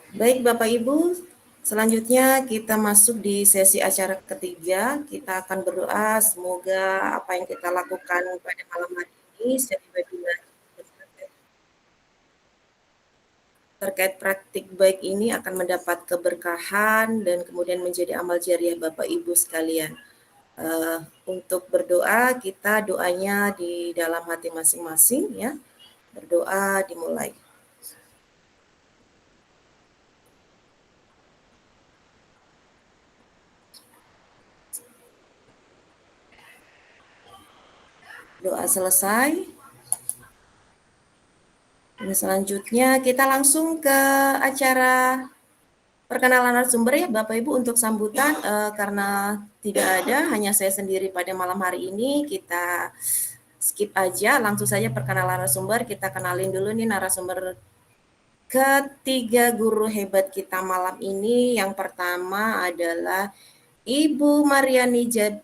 Baik Bapak Ibu, selanjutnya kita masuk di sesi acara ketiga. Kita akan berdoa semoga apa yang kita lakukan pada malam hari ini sesi webinar terkait praktik baik ini akan mendapat keberkahan dan kemudian menjadi amal jariah Bapak Ibu sekalian. Untuk berdoa, kita doanya di dalam hati masing-masing ya. Berdoa dimulai. Doa selesai. Ini selanjutnya kita langsung ke acara perkenalan narasumber ya Bapak Ibu untuk sambutan karena tidak ada hanya saya sendiri pada malam hari ini, kita skip aja langsung saja perkenalan narasumber. Kita kenalin dulu nih narasumber ketiga guru hebat kita malam ini. Yang pertama adalah Ibu Maria Nija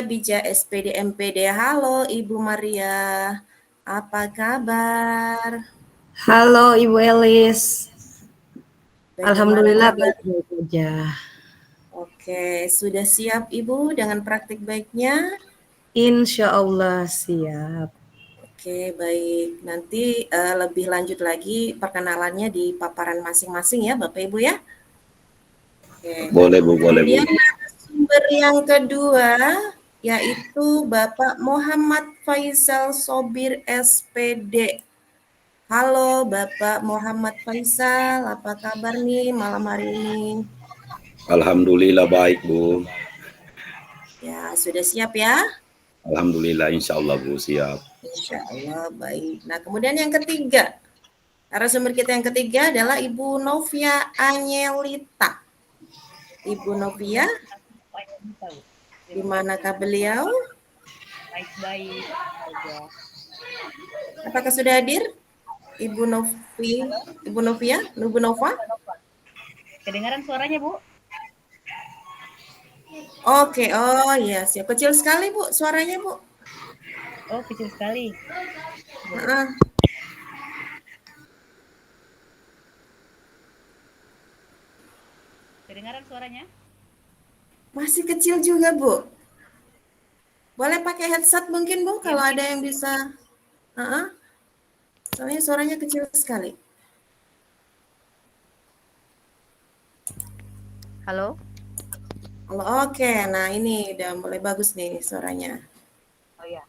Bija SPD MPD. Halo Ibu Maria, apa kabar? Halo Ibu Elis. Bagaimana Alhamdulillah kabar? baik-baik aja. Oke, sudah siap Ibu dengan praktik baiknya? Insya Allah siap. Oke, baik. Nanti lebih lanjut lagi perkenalannya di paparan masing-masing ya Bapak Ibu ya. Oke. Boleh Bu, boleh Bu. Kemudian narasumber yang kedua yaitu Bapak Muhammad Faisal Sobir SPD. Halo Bapak Muhammad Faisal, apa kabar nih malam hari ini? Alhamdulillah baik Bu. Ya, sudah siap ya? Alhamdulillah insya Allah Bu, siap. Insya Allah baik. Nah, kemudian yang ketiga, narasumber kita yang ketiga adalah Ibu Novia Anyelita. Ibu Novia, di manakah beliau? Baik-baik saja. Apakah sudah hadir? Ibu Novia, Ibu Nova? Kedengaran suaranya, Bu? Oke, oh ya siap. Kecil sekali Bu, suaranya Bu. Oh, kecil sekali. Nah, Kedengaran suaranya? masih kecil juga Bu. Boleh pakai headset mungkin Bu, kalau ada yang bisa. Soalnya suaranya kecil sekali. Halo? Halo, oke. Nah ini udah mulai bagus nih suaranya. Oh ya.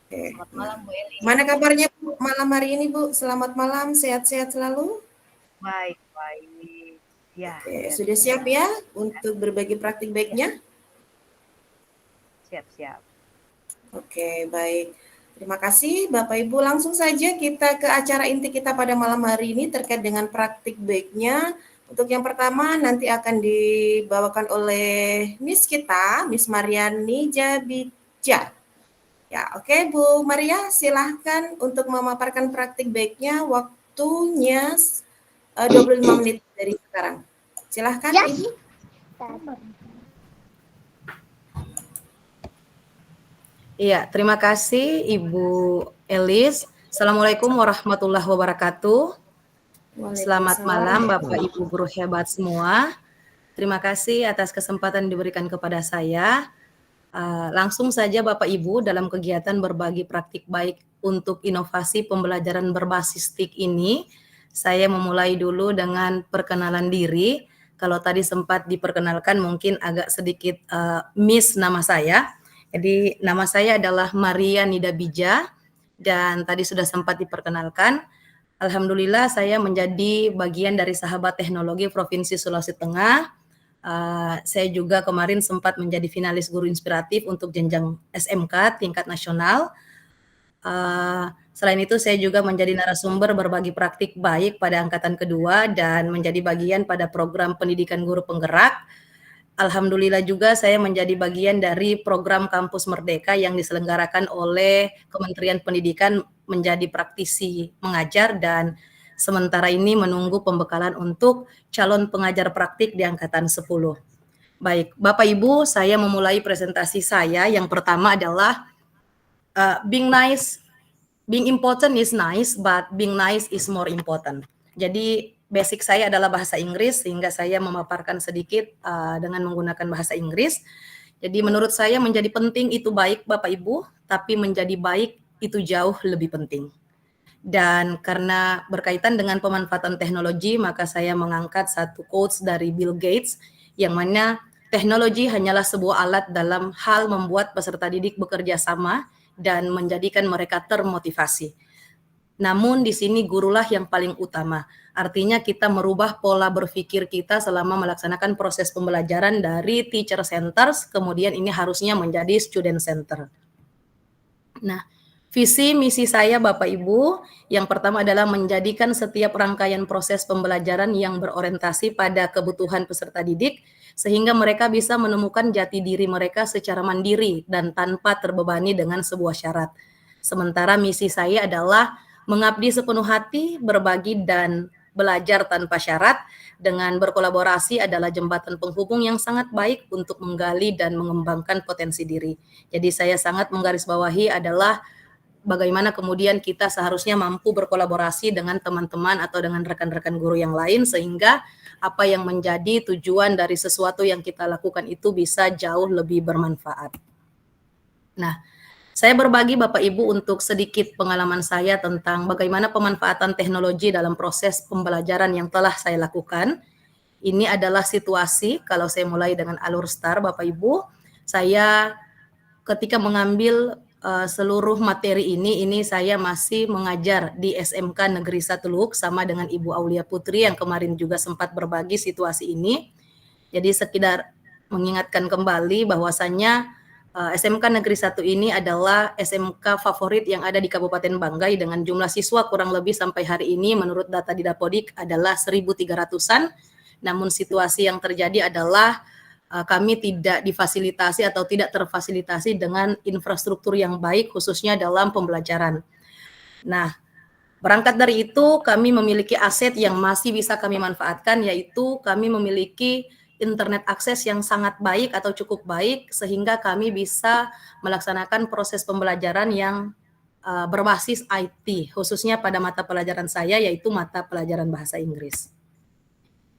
Oke. Selamat malam, Bu Eli. Mana kabarnya Bu malam hari ini Bu? Selamat malam, sehat-sehat selalu. Baik, baik. Ya. Oke, sudah siap ya untuk berbagi praktik baiknya? Siap-siap. Oke, baik. Terima kasih Bapak Ibu. Langsung saja kita ke acara inti kita pada malam hari ini terkait dengan praktik baiknya. Untuk yang pertama nanti akan dibawakan oleh Miss kita, Miss Mariani Jabija. Ya, oke Bu Maria, silahkan untuk memaparkan praktik baiknya. Waktunya 25 menit dari sekarang. Silahkan Ya. Ibu. Iya, terima kasih Ibu Elis. Assalamualaikum warahmatullahi wabarakatuh. Selamat malam Bapak Ibu guru hebat semua. Terima kasih atas kesempatan diberikan kepada saya. Langsung saja Bapak Ibu dalam kegiatan berbagi praktik baik untuk inovasi pembelajaran berbasis TIK ini, saya memulai dulu dengan perkenalan diri. Kalau tadi sempat diperkenalkan mungkin agak sedikit miss nama saya. Jadi nama saya adalah Maria Nida Bija dan tadi sudah sempat diperkenalkan. Alhamdulillah saya menjadi bagian dari Sahabat Teknologi Provinsi Sulawesi Tengah. Saya juga kemarin sempat menjadi finalis guru inspiratif untuk jenjang SMK tingkat nasional. Selain itu saya juga menjadi narasumber berbagi praktik baik pada angkatan kedua dan menjadi bagian pada program pendidikan guru penggerak. Alhamdulillah juga saya menjadi bagian dari program Kampus Merdeka yang diselenggarakan oleh Kementerian Pendidikan menjadi praktisi mengajar dan sementara ini menunggu pembekalan untuk calon pengajar praktik di angkatan 10. Baik, Bapak Ibu, saya memulai presentasi saya. Yang pertama adalah being important is nice, but being nice is more important. Jadi basic saya adalah bahasa Inggris, sehingga saya memaparkan sedikit dengan menggunakan bahasa Inggris. Jadi menurut saya menjadi penting itu baik Bapak Ibu, tapi menjadi baik itu jauh lebih penting. Dan karena berkaitan dengan pemanfaatan teknologi, maka saya mengangkat satu quotes dari Bill Gates, yang mana teknologi hanyalah sebuah alat dalam hal membuat peserta didik bekerja sama dan menjadikan mereka termotivasi. Namun di sini gurulah yang paling utama. Artinya kita merubah pola berpikir kita selama melaksanakan proses pembelajaran dari teacher centers, kemudian ini harusnya menjadi student center. Nah, visi misi saya Bapak Ibu, yang pertama adalah menjadikan setiap rangkaian proses pembelajaran yang berorientasi pada kebutuhan peserta didik, sehingga mereka bisa menemukan jati diri mereka secara mandiri dan tanpa terbebani dengan sebuah syarat. Sementara misi saya adalah mengabdi sepenuh hati, berbagi dan belajar tanpa syarat, dengan berkolaborasi adalah jembatan penghubung yang sangat baik untuk menggali dan mengembangkan potensi diri. Jadi saya sangat menggarisbawahi adalah bagaimana kemudian kita seharusnya mampu berkolaborasi dengan teman-teman atau dengan rekan-rekan guru yang lain, sehingga apa yang menjadi tujuan dari sesuatu yang kita lakukan itu bisa jauh lebih bermanfaat. Nah, saya berbagi Bapak Ibu untuk sedikit pengalaman saya tentang bagaimana pemanfaatan teknologi dalam proses pembelajaran yang telah saya lakukan. Ini adalah situasi, kalau saya mulai dengan alur STAR Bapak Ibu, saya ketika mengambil seluruh materi ini saya masih mengajar di SMK Negeri 1 Luhuk sama dengan Ibu Aulia Putri yang kemarin juga sempat berbagi situasi ini. Jadi sekedar mengingatkan kembali bahwasannya SMK Negeri 1 ini adalah SMK favorit yang ada di Kabupaten Banggai dengan jumlah siswa kurang lebih sampai hari ini menurut data Didapodik adalah 1.300-an. Namun situasi yang terjadi adalah kami tidak difasilitasi atau tidak terfasilitasi dengan infrastruktur yang baik khususnya dalam pembelajaran. Nah, berangkat dari itu kami memiliki aset yang masih bisa kami manfaatkan, yaitu kami memiliki internet akses yang sangat baik atau cukup baik sehingga kami bisa melaksanakan proses pembelajaran yang berbasis IT, khususnya pada mata pelajaran saya yaitu mata pelajaran bahasa Inggris.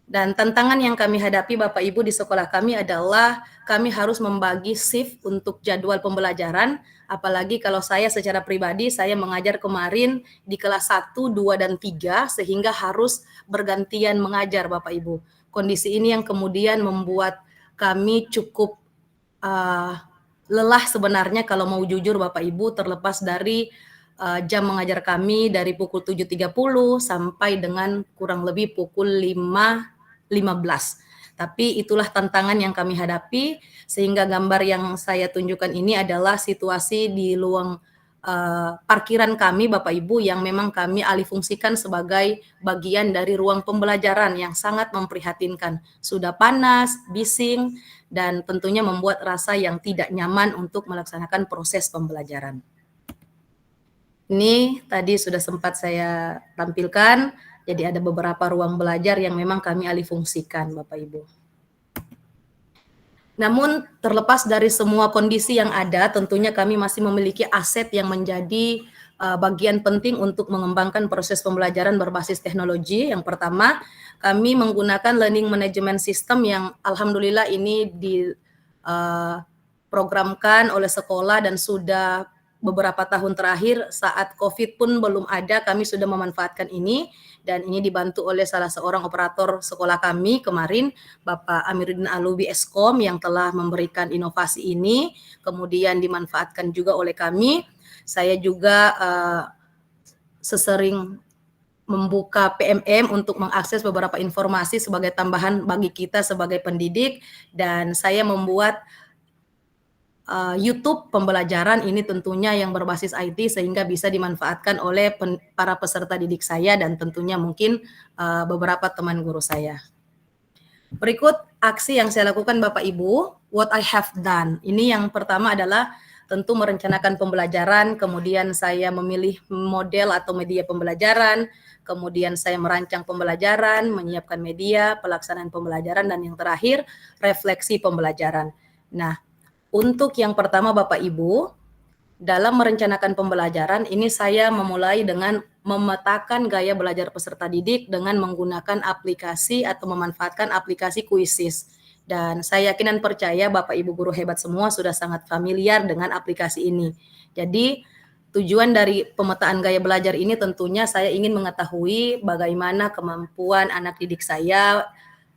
Dan tantangan yang kami hadapi Bapak Ibu di sekolah kami adalah kami harus membagi shift untuk jadwal pembelajaran, apalagi kalau saya secara pribadi saya mengajar kemarin di kelas 1, 2, dan 3 sehingga harus bergantian mengajar Bapak Ibu. Kondisi ini yang kemudian membuat kami cukup lelah sebenarnya kalau mau jujur Bapak Ibu, terlepas dari jam mengajar kami dari pukul 7.30 sampai dengan kurang lebih pukul 5.15. Tapi itulah tantangan yang kami hadapi, sehingga gambar yang saya tunjukkan ini adalah situasi di ruang parkiran kami Bapak Ibu yang memang kami alihfungsikan sebagai bagian dari ruang pembelajaran yang sangat memprihatinkan. Sudah panas, bising, dan tentunya membuat rasa yang tidak nyaman untuk melaksanakan proses pembelajaran. Ini tadi sudah sempat saya tampilkan, jadi ada beberapa ruang belajar yang memang kami alihfungsikan Bapak Ibu. Namun terlepas dari semua kondisi yang ada, tentunya kami masih memiliki aset yang menjadi bagian penting untuk mengembangkan proses pembelajaran berbasis teknologi. Yang pertama, kami menggunakan learning management system yang alhamdulillah ini diprogramkan oleh sekolah dan sudah beberapa tahun terakhir saat COVID pun belum ada, kami sudah memanfaatkan ini. Dan ini dibantu oleh salah seorang operator sekolah kami kemarin, Bapak Amiruddin Alubi Eskom yang telah memberikan inovasi ini, kemudian dimanfaatkan juga oleh kami. Saya juga sesering membuka PMM untuk mengakses beberapa informasi sebagai tambahan bagi kita sebagai pendidik, dan saya membuat YouTube pembelajaran ini tentunya yang berbasis IT sehingga bisa dimanfaatkan oleh para peserta didik saya dan tentunya mungkin beberapa teman guru saya. Berikut aksi yang saya lakukan Bapak Ibu, what I have done. Ini yang pertama adalah tentu merencanakan pembelajaran, kemudian saya memilih model atau media pembelajaran, kemudian saya merancang pembelajaran, menyiapkan media, pelaksanaan pembelajaran, dan yang terakhir refleksi pembelajaran. Nah, untuk yang pertama Bapak Ibu, dalam merencanakan pembelajaran ini saya memulai dengan memetakan gaya belajar peserta didik dengan menggunakan aplikasi atau memanfaatkan aplikasi Quizzes. Dan saya yakin dan percaya Bapak Ibu guru hebat semua sudah sangat familiar dengan aplikasi ini. Jadi tujuan dari pemetaan gaya belajar ini tentunya saya ingin mengetahui bagaimana kemampuan anak didik saya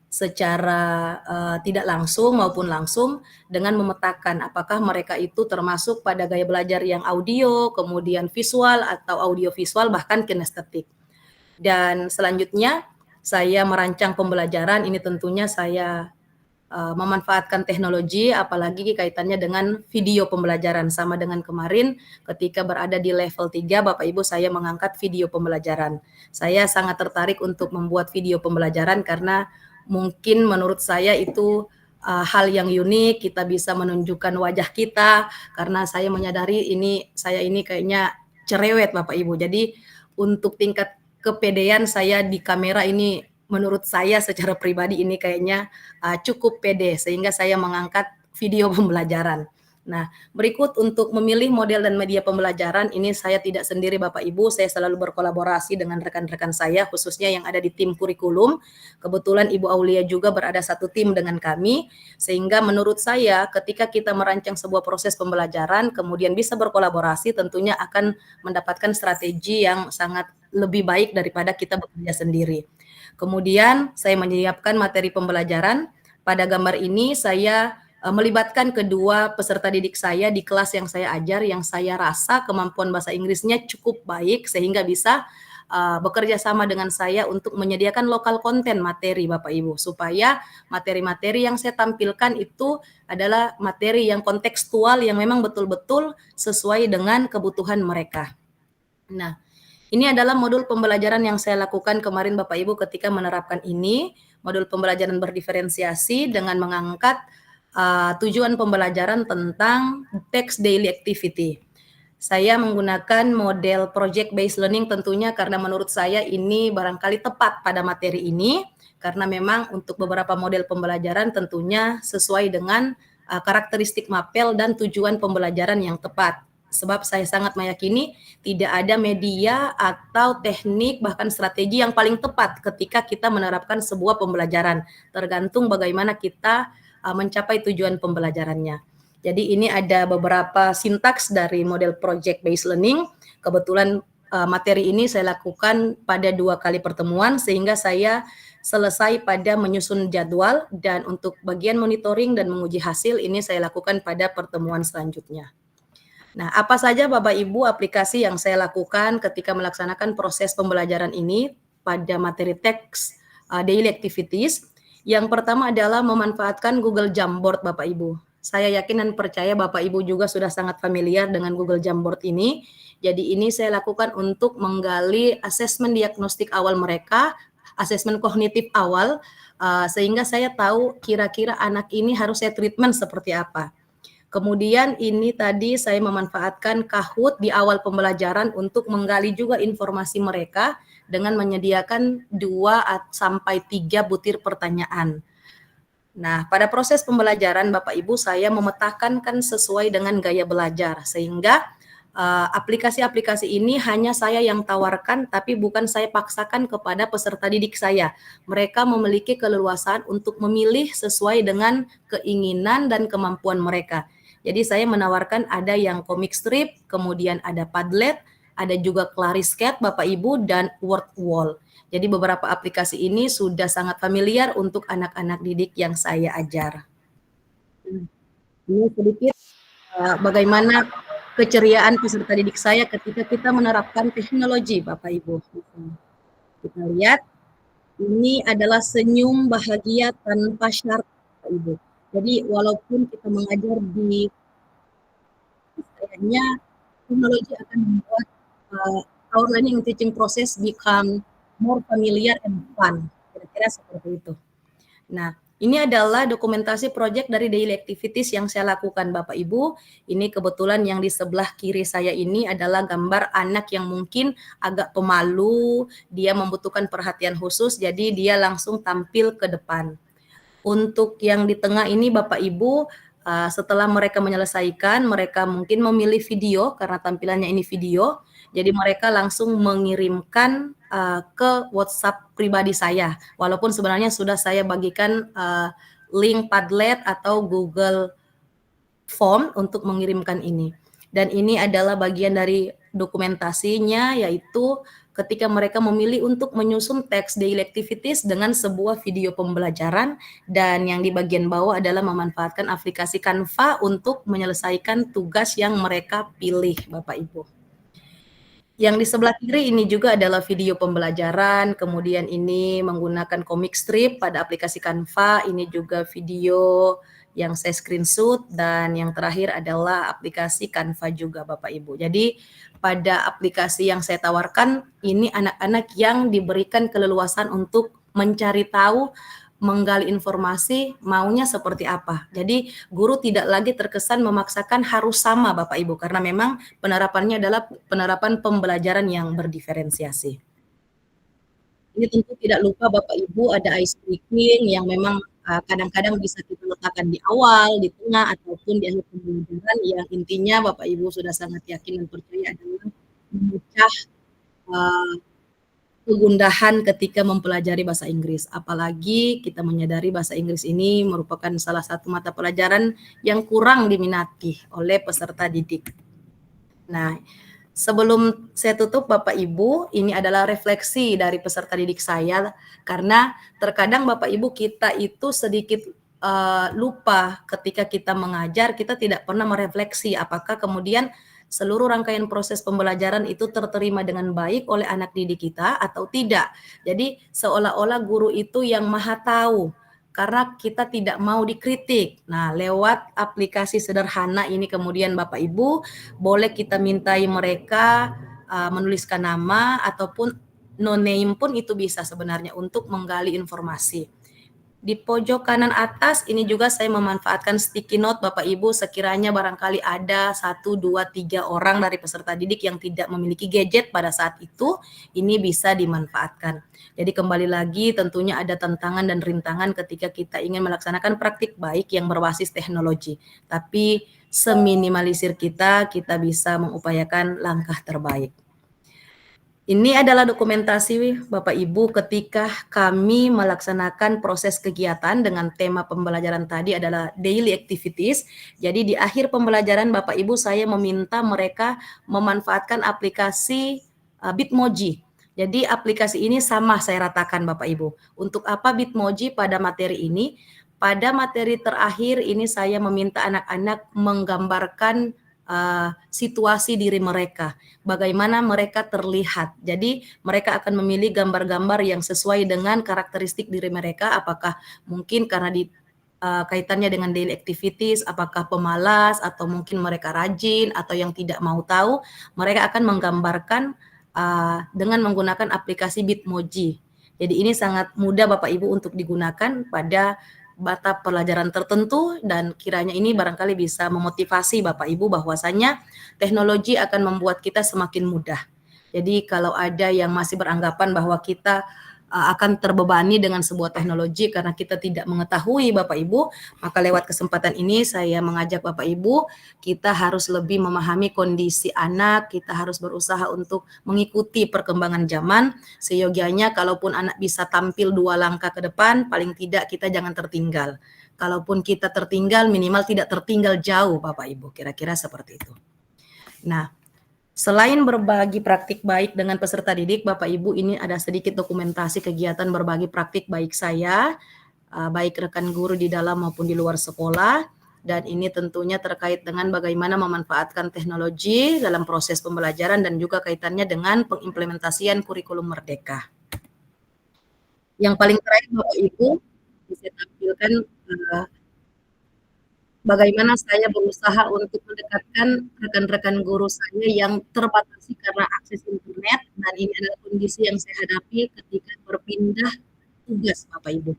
secara tidak langsung maupun langsung dengan memetakan apakah mereka itu termasuk pada gaya belajar yang audio, kemudian visual atau audio visual bahkan kinestetik. Dan selanjutnya saya merancang pembelajaran ini tentunya saya memanfaatkan teknologi apalagi kaitannya dengan video pembelajaran sama dengan kemarin ketika berada di level 3 Bapak Ibu saya mengangkat video pembelajaran. Saya sangat tertarik untuk membuat video pembelajaran karena mungkin menurut saya itu hal yang unik, kita bisa menunjukkan wajah kita karena saya menyadari saya ini kayaknya cerewet Bapak Ibu. Jadi untuk tingkat kepedean saya di kamera ini menurut saya secara pribadi ini kayaknya cukup pede sehingga saya mengangkat video pembelajaran. Nah, berikut untuk memilih model dan media pembelajaran ini saya tidak sendiri Bapak Ibu, saya selalu berkolaborasi dengan rekan-rekan saya khususnya yang ada di tim kurikulum. Kebetulan Ibu Aulia juga berada satu tim dengan kami, sehingga menurut saya ketika kita merancang sebuah proses pembelajaran kemudian bisa berkolaborasi tentunya akan mendapatkan strategi yang sangat lebih baik daripada kita bekerja sendiri. Kemudian saya menyiapkan materi pembelajaran. Pada gambar ini saya melibatkan kedua peserta didik saya di kelas yang saya ajar yang saya rasa kemampuan bahasa Inggrisnya cukup baik sehingga bisa bekerja sama dengan saya untuk menyediakan lokal konten materi Bapak Ibu supaya materi-materi yang saya tampilkan itu adalah materi yang kontekstual yang memang betul-betul sesuai dengan kebutuhan mereka. Nah, ini adalah modul pembelajaran yang saya lakukan kemarin Bapak Ibu ketika menerapkan ini, modul pembelajaran berdiferensiasi dengan mengangkat tujuan pembelajaran tentang text daily activity. Saya menggunakan model project based learning tentunya karena menurut saya ini barangkali tepat pada materi ini karena memang untuk beberapa model pembelajaran tentunya sesuai dengan karakteristik mapel dan tujuan pembelajaran yang tepat. Sebab saya sangat meyakini tidak ada media atau teknik bahkan strategi yang paling tepat ketika kita menerapkan sebuah pembelajaran. Tergantung bagaimana kita mencapai tujuan pembelajarannya. Jadi ini ada beberapa sintaks dari model project based learning. Kebetulan materi ini saya lakukan pada 2 kali pertemuan sehingga saya selesai pada menyusun jadwal dan untuk bagian monitoring dan menguji hasil ini saya lakukan pada pertemuan selanjutnya. Nah, apa saja Bapak Ibu aplikasi yang saya lakukan ketika melaksanakan proses pembelajaran ini pada materi text daily activities? Yang pertama adalah memanfaatkan Google Jamboard Bapak Ibu. Saya yakin dan percaya Bapak Ibu juga sudah sangat familiar dengan Google Jamboard ini. Jadi ini saya lakukan untuk menggali asesmen diagnostik awal mereka, asesmen kognitif awal, sehingga saya tahu kira-kira anak ini harus saya treatment seperti apa. Kemudian ini tadi saya memanfaatkan Kahoot di awal pembelajaran untuk menggali juga informasi mereka dengan menyediakan 2 sampai 3 butir pertanyaan. Nah, pada proses pembelajaran Bapak Ibu saya memetakan kan sesuai dengan gaya belajar sehingga aplikasi-aplikasi ini hanya saya yang tawarkan tapi bukan saya paksakan kepada peserta didik saya. Mereka memiliki keleluasaan untuk memilih sesuai dengan keinginan dan kemampuan mereka. Jadi saya menawarkan ada yang comic strip, kemudian ada Padlet, ada juga Clariscat Bapak Ibu dan Word Wall. Jadi beberapa aplikasi ini sudah sangat familiar untuk anak-anak didik yang saya ajar. Ini sedikit bagaimana keceriaan peserta didik saya ketika kita menerapkan teknologi Bapak Ibu. Kita lihat, ini adalah senyum bahagia tanpa syarat Bapak Ibu. Jadi walaupun kita mengajar di kayaknya teknologi akan membuat our learning and teaching process become more familiar and fun. Kira-kira seperti itu. Nah, ini adalah dokumentasi proyek dari daily activities yang saya lakukan Bapak Ibu. Ini kebetulan yang di sebelah kiri saya ini adalah gambar anak yang mungkin agak pemalu, dia membutuhkan perhatian khusus, jadi dia langsung tampil ke depan. Untuk yang di tengah ini Bapak Ibu, setelah mereka menyelesaikan, mereka mungkin memilih video karena tampilannya ini video, jadi mereka langsung mengirimkan ke WhatsApp pribadi saya. Walaupun sebenarnya sudah saya bagikan link Padlet atau Google Form untuk mengirimkan ini. Dan ini adalah bagian dari dokumentasinya, yaitu ketika mereka memilih untuk menyusun teks daily activities dengan sebuah video pembelajaran, dan yang di bagian bawah adalah memanfaatkan aplikasi Canva untuk menyelesaikan tugas yang mereka pilih, Bapak Ibu. Yang di sebelah kiri ini juga adalah video pembelajaran, kemudian ini menggunakan comic strip pada aplikasi Canva, ini juga video yang saya screenshot, dan yang terakhir adalah aplikasi Canva juga Bapak Ibu. Jadi pada aplikasi yang saya tawarkan, ini anak-anak yang diberikan keleluasan untuk mencari tahu, menggali informasi, maunya seperti apa. Jadi guru tidak lagi terkesan memaksakan harus sama Bapak Ibu, karena memang penerapannya adalah penerapan pembelajaran yang berdiferensiasi. Ini tentu tidak lupa Bapak Ibu ada ice breaking yang memang kadang-kadang bisa kita letakkan di awal, di tengah, ataupun di akhir pembelajaran, yang intinya Bapak Ibu sudah sangat yakin dan percaya adalah memecah kegundahan ketika mempelajari bahasa Inggris. Apalagi kita menyadari bahasa Inggris ini merupakan salah satu mata pelajaran yang kurang diminati oleh peserta didik. Nah, sebelum saya tutup Bapak Ibu, ini adalah refleksi dari peserta didik saya, karena terkadang Bapak Ibu kita itu sedikit lupa ketika kita mengajar, kita tidak pernah merefleksi apakah kemudian seluruh rangkaian proses pembelajaran itu terterima dengan baik oleh anak didik kita atau tidak. Jadi seolah-olah guru itu yang maha tahu, karena kita tidak mau dikritik. Nah, lewat aplikasi sederhana ini kemudian Bapak Ibu boleh kita mintai mereka menuliskan nama, ataupun no name pun itu bisa sebenarnya untuk menggali informasi. Di pojok kanan atas ini juga saya memanfaatkan sticky note Bapak Ibu, sekiranya barangkali ada 1, 2, 3 orang dari peserta didik yang tidak memiliki gadget pada saat itu, ini bisa dimanfaatkan. Jadi kembali lagi tentunya ada tantangan dan rintangan ketika kita ingin melaksanakan praktik baik yang berbasis teknologi. Tapi seminimalisir kita bisa mengupayakan langkah terbaik. Ini adalah dokumentasi Bapak Ibu ketika kami melaksanakan proses kegiatan dengan tema pembelajaran tadi adalah daily activities. Jadi di akhir pembelajaran Bapak Ibu saya meminta mereka memanfaatkan aplikasi Bitmoji. Jadi aplikasi ini sama saya ratakan Bapak Ibu. Untuk apa Bitmoji pada materi ini? Pada materi terakhir ini saya meminta anak-anak menggambarkan situasi diri mereka, bagaimana mereka terlihat. Jadi mereka akan memilih gambar-gambar yang sesuai dengan karakteristik diri mereka, apakah mungkin karena kaitannya dengan daily activities, apakah pemalas, atau mungkin mereka rajin, atau yang tidak mau tahu, mereka akan menggambarkan dengan menggunakan aplikasi Bitmoji. Jadi ini sangat mudah Bapak Ibu untuk digunakan pada mata pelajaran tertentu, dan kiranya ini barangkali bisa memotivasi Bapak Ibu bahwasanya teknologi akan membuat kita semakin mudah. Jadi kalau ada yang masih beranggapan bahwa kita akan terbebani dengan sebuah teknologi karena kita tidak mengetahui Bapak Ibu, maka lewat kesempatan ini saya mengajak Bapak Ibu, kita harus lebih memahami kondisi anak, kita harus berusaha untuk mengikuti perkembangan zaman, seyogianya kalaupun anak bisa tampil 2 langkah ke depan, paling tidak kita jangan tertinggal. Kalaupun kita tertinggal, minimal tidak tertinggal jauh Bapak Ibu, kira-kira seperti itu. Nah, selain berbagi praktik baik dengan peserta didik, Bapak Ibu, ini ada sedikit dokumentasi kegiatan berbagi praktik baik saya, baik rekan guru di dalam maupun di luar sekolah, dan ini tentunya terkait dengan bagaimana memanfaatkan teknologi dalam proses pembelajaran dan juga kaitannya dengan pengimplementasian kurikulum merdeka. Yang paling terakhir Bapak Ibu, bisa tampilkan bagaimana saya berusaha untuk mendekatkan rekan-rekan guru saya yang terbatasi karena akses internet, dan ini adalah kondisi yang saya hadapi ketika berpindah tugas Bapak Ibu.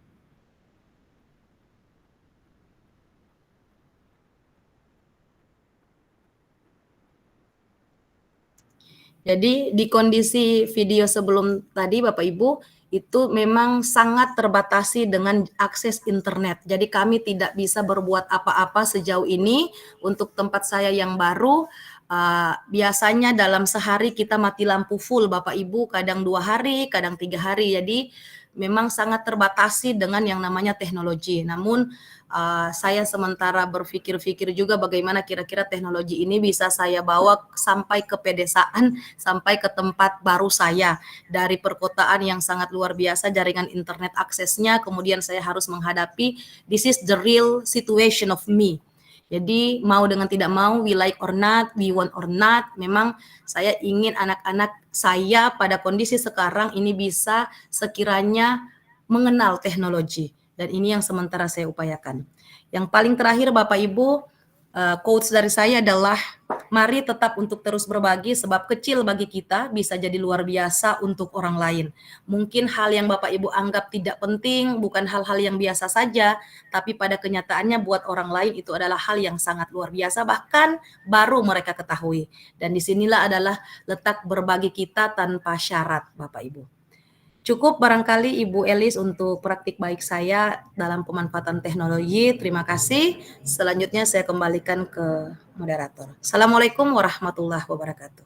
Jadi di kondisi video sebelum tadi Bapak Ibu, itu memang sangat terbatasi dengan akses internet. Jadi kami tidak bisa berbuat apa-apa sejauh ini. Untuk tempat saya yang baru, biasanya dalam sehari kita mati lampu full Bapak Ibu, kadang 2 hari, kadang 3 hari. Jadi memang sangat terbatasi dengan yang namanya teknologi. Namun saya sementara berpikir-pikir juga bagaimana kira-kira teknologi ini bisa saya bawa sampai ke pedesaan, sampai ke tempat baru saya. Dari perkotaan yang sangat luar biasa, jaringan internet aksesnya, kemudian saya harus menghadapi this is the real situation of me. Jadi mau dengan tidak mau, we like or not, we want or not, memang saya ingin anak-anak saya pada kondisi sekarang ini bisa sekiranya mengenal teknologi. Dan ini yang sementara saya upayakan. Yang paling terakhir Bapak Ibu, quotes dari saya adalah mari tetap untuk terus berbagi, sebab kecil bagi kita bisa jadi luar biasa untuk orang lain. Mungkin hal yang Bapak Ibu anggap tidak penting, bukan hal-hal yang biasa saja, tapi pada kenyataannya buat orang lain itu adalah hal yang sangat luar biasa, bahkan baru mereka ketahui. Dan disinilah adalah letak berbagi kita tanpa syarat Bapak Ibu. Cukup barangkali Ibu Elis untuk praktik baik saya dalam pemanfaatan teknologi. Terima kasih. Selanjutnya saya kembalikan ke moderator. Assalamualaikum warahmatullahi wabarakatuh.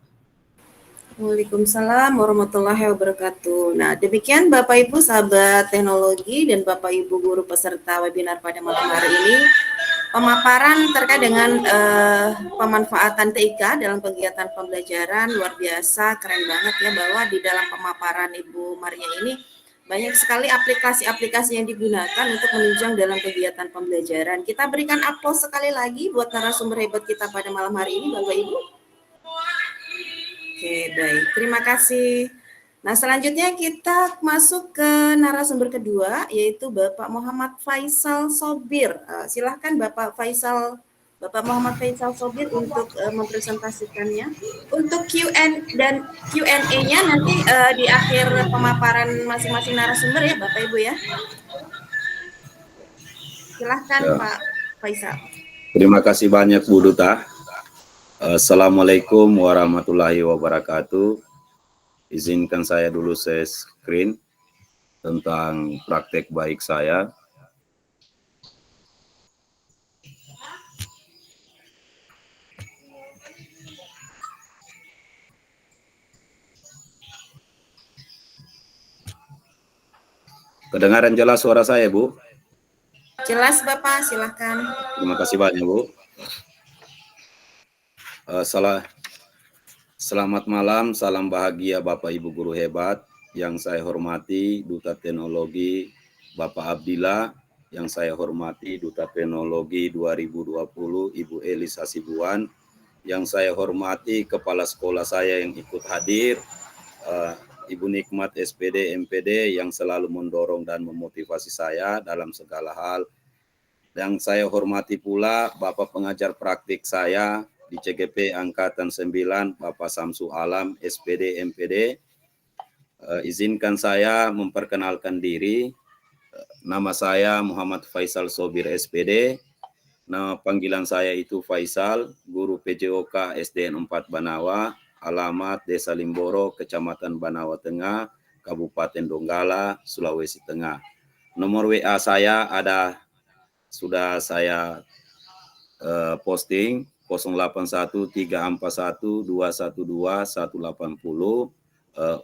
Waalaikumsalam warahmatullahi wabarakatuh. Nah, demikian Bapak Ibu sahabat teknologi dan Bapak Ibu guru peserta webinar pada malam hari ini. Pemaparan terkait dengan pemanfaatan TIK dalam kegiatan pembelajaran luar biasa, keren banget ya, bahwa di dalam pemaparan Ibu Maria ini banyak sekali aplikasi-aplikasi yang digunakan untuk menunjang dalam kegiatan pembelajaran. Kita berikan aplaus sekali lagi buat narasumber hebat kita pada malam hari ini, Bapak Ibu. Oke, baik. Terima kasih. Nah, selanjutnya kita masuk ke narasumber kedua, yaitu Bapak Muhammad Faisal Sobir. Silahkan Bapak Bapak Muhammad Faisal Sobir untuk mempresentasikannya. Untuk Q&A-nya nanti di akhir pemaparan masing-masing narasumber ya, Bapak Ibu ya. Silahkan ya, Pak Faisal. Terima kasih banyak Bu Duta. Assalamualaikum warahmatullahi wabarakatuh. Izinkan saya dulu share screen tentang praktek baik saya. Kedengaran jelas suara saya, Bu? Jelas, Bapak. Silahkan. Terima kasih banyak, Bu. Selamat malam, salam bahagia Bapak Ibu guru hebat. Yang saya hormati Duta Teknologi Bapak Abdillah, yang saya hormati Duta Teknologi 2020 Ibu Elis Hasibuan, yang saya hormati kepala sekolah saya yang ikut hadir, Ibu Nikmat SPD MPD yang selalu mendorong dan memotivasi saya dalam segala hal. Yang saya hormati pula Bapak pengajar praktik saya di CGP Angkatan 9, Bapak Samsu Alam, SPD, MPD. Izinkan saya memperkenalkan diri. Nama saya Muhammad Faisal Sobir, SPD. Nama panggilan saya itu Faisal, guru PJOK SDN 4 Banawa, alamat Desa Limboro, Kecamatan Banawa Tengah, Kabupaten Donggala, Sulawesi Tengah. Nomor WA saya sudah saya posting 081341212180.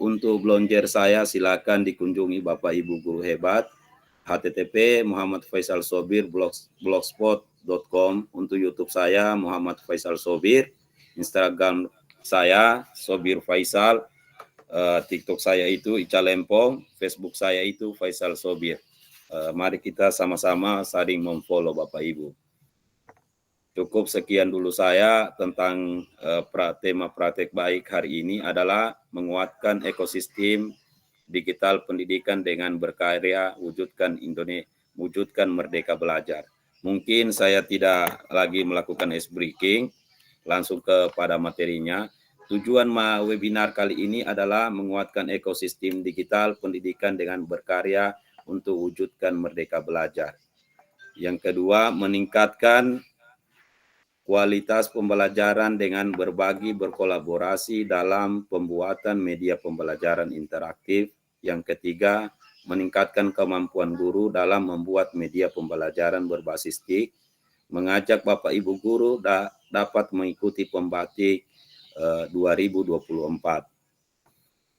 Untuk blogger saya silakan dikunjungi Bapak Ibu guru hebat, http Muhammad Faisal Sobir blogspot.com. Untuk YouTube saya Muhammad Faisal Sobir, Instagram saya Sobir Faisal, TikTok saya itu Ica Lempong, Facebook saya itu Faisal Sobir. Mari kita sama-sama saling memfollow Bapak Ibu. Cukup sekian dulu saya tentang tema praktek baik hari ini adalah menguatkan ekosistem digital pendidikan dengan berkarya, wujudkan merdeka belajar. Mungkin saya tidak lagi melakukan ice breaking, langsung kepada materinya. Tujuan webinar kali ini adalah menguatkan ekosistem digital pendidikan dengan berkarya untuk wujudkan merdeka belajar. Yang kedua, meningkatkan kualitas pembelajaran dengan berbagi berkolaborasi dalam pembuatan media pembelajaran interaktif Yang ketiga, meningkatkan kemampuan guru dalam membuat media pembelajaran berbasis TIK, mengajak Bapak Ibu guru dapat mengikuti pembatik 2024.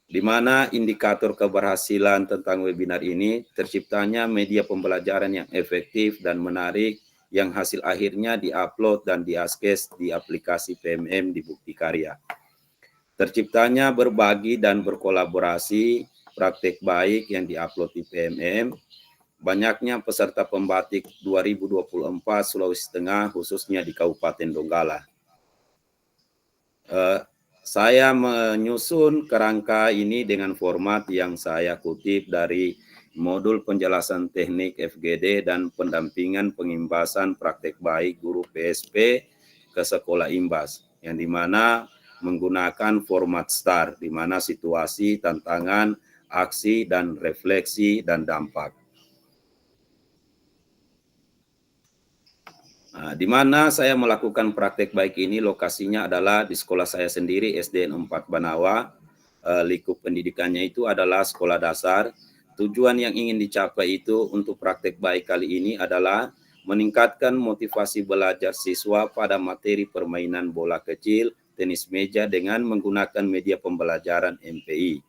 Di mana indikator keberhasilan tentang webinar ini terciptanya media pembelajaran yang efektif dan menarik yang hasil akhirnya diupload dan diakses di aplikasi PMM di Bukti Karya. Terciptanya berbagi dan berkolaborasi praktek baik yang diupload di PMM, banyaknya peserta pembatik 2024 Sulawesi Tengah khususnya di Kabupaten Donggala. Saya menyusun kerangka ini dengan format yang saya kutip dari modul penjelasan teknik FGD dan pendampingan pengimbasan praktek baik guru PSP ke sekolah imbas, yang dimana menggunakan format STAR, di mana situasi, tantangan, aksi, dan refleksi, dan dampak. Nah, di mana saya melakukan praktek baik ini, lokasinya adalah di sekolah saya sendiri, SDN 4 Banawa. Lingkup pendidikannya itu adalah sekolah dasar. Tujuan yang ingin dicapai itu untuk praktek baik kali ini adalah meningkatkan motivasi belajar siswa pada materi permainan bola kecil, tenis meja dengan menggunakan media pembelajaran MPI.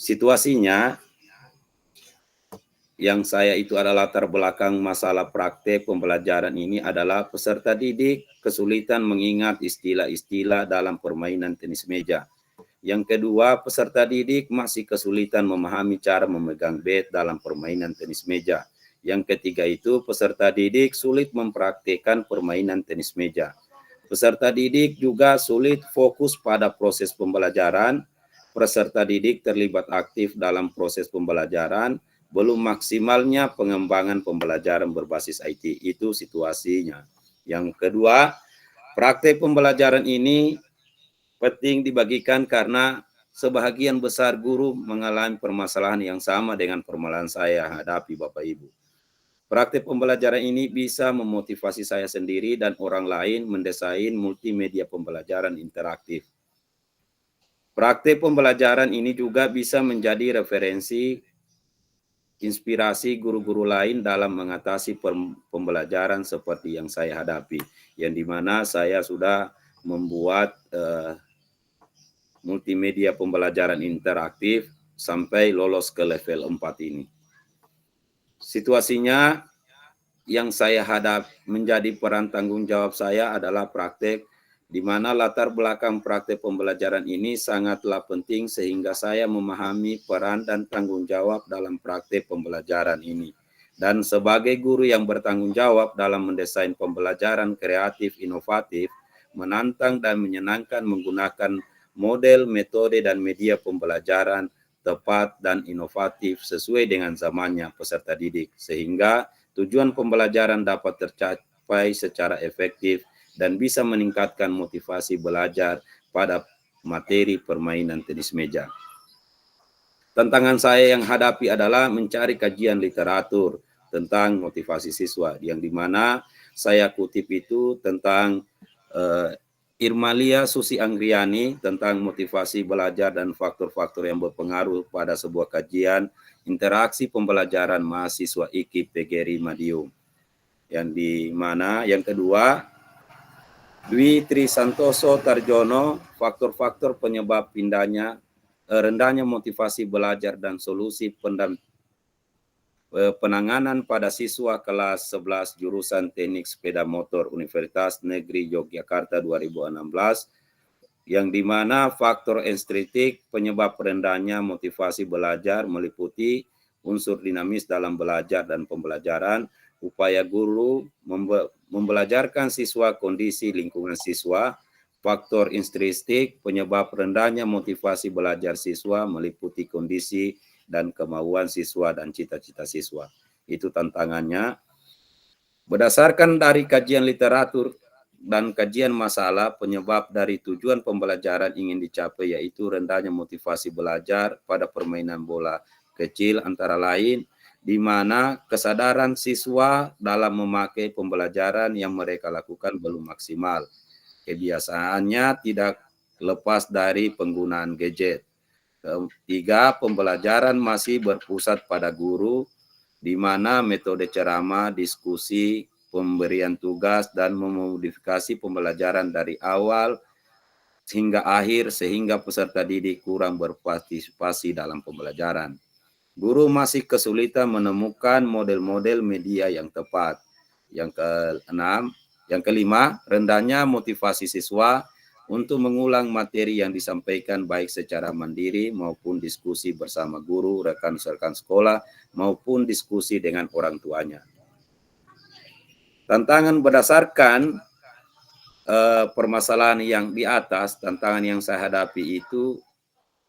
Situasinya, yang saya itu adalah latar belakang masalah praktek pembelajaran ini adalah peserta didik kesulitan mengingat istilah-istilah dalam permainan tenis meja. Yang kedua, peserta didik masih kesulitan memahami cara memegang bat dalam permainan tenis meja. Yang ketiga itu, peserta didik sulit mempraktikkan permainan tenis meja. Peserta didik juga sulit fokus pada proses pembelajaran. Peserta didik terlibat aktif dalam proses pembelajaran, belum maksimalnya pengembangan pembelajaran berbasis IT. Itu situasinya. Yang kedua, praktek pembelajaran ini penting dibagikan karena sebahagian besar guru mengalami permasalahan yang sama dengan permasalahan saya hadapi Bapak Ibu. Praktek pembelajaran ini bisa memotivasi saya sendiri dan orang lain mendesain multimedia pembelajaran interaktif. Praktek pembelajaran ini juga bisa menjadi referensi inspirasi guru-guru lain dalam mengatasi pembelajaran seperti yang saya hadapi, yang dimana saya sudah membuat multimedia pembelajaran interaktif sampai lolos ke level 4 ini. Situasinya yang saya hadap menjadi peran tanggung jawab saya adalah praktek, di mana latar belakang praktek pembelajaran ini sangatlah penting sehingga saya memahami peran dan tanggung jawab dalam praktek pembelajaran ini. Dan sebagai guru yang bertanggung jawab dalam mendesain pembelajaran kreatif, inovatif, menantang dan menyenangkan menggunakan model, metode, dan media pembelajaran tepat dan inovatif sesuai dengan zamannya peserta didik, sehingga tujuan pembelajaran dapat tercapai secara efektif dan bisa meningkatkan motivasi belajar pada materi permainan tenis meja. Tantangan saya yang hadapi adalah mencari kajian literatur tentang motivasi siswa, yang dimana saya kutip itu tentang Irmalia Susi Anggriani tentang motivasi belajar dan faktor-faktor yang berpengaruh pada sebuah kajian interaksi pembelajaran mahasiswa IKIP PGRI Madiun. Yang dimana yang kedua, Dwi Trisantoso Tarjono, faktor-faktor penyebab rendahnya motivasi belajar dan solusi penanganan pada siswa kelas 11 jurusan Teknik Sepeda Motor Universitas Negeri Yogyakarta 2016, yang dimana faktor intrinsik penyebab rendahnya motivasi belajar meliputi unsur dinamis dalam belajar dan pembelajaran, upaya guru membelajarkan siswa, kondisi lingkungan siswa. Faktor intrinsik penyebab rendahnya motivasi belajar siswa meliputi kondisi dan kemauan siswa dan cita-cita siswa. Itu tantangannya. Berdasarkan dari kajian literatur dan kajian masalah, penyebab dari tujuan pembelajaran ingin dicapai yaitu rendahnya motivasi belajar pada permainan bola kecil antara lain, di mana kesadaran siswa dalam memakai pembelajaran yang mereka lakukan belum maksimal. Kebiasaannya tidak lepas dari penggunaan gadget. Ketiga, pembelajaran masih berpusat pada guru, di mana metode ceramah, diskusi, pemberian tugas, dan memodifikasi pembelajaran dari awal hingga akhir sehingga peserta didik kurang berpartisipasi dalam pembelajaran. Guru masih kesulitan menemukan model-model media yang tepat. Yang kelima, rendahnya motivasi siswa untuk mengulang materi yang disampaikan baik secara mandiri maupun diskusi bersama guru, rekan-rekan sekolah, maupun diskusi dengan orang tuanya. Tantangan berdasarkan permasalahan yang di atas, tantangan yang saya hadapi itu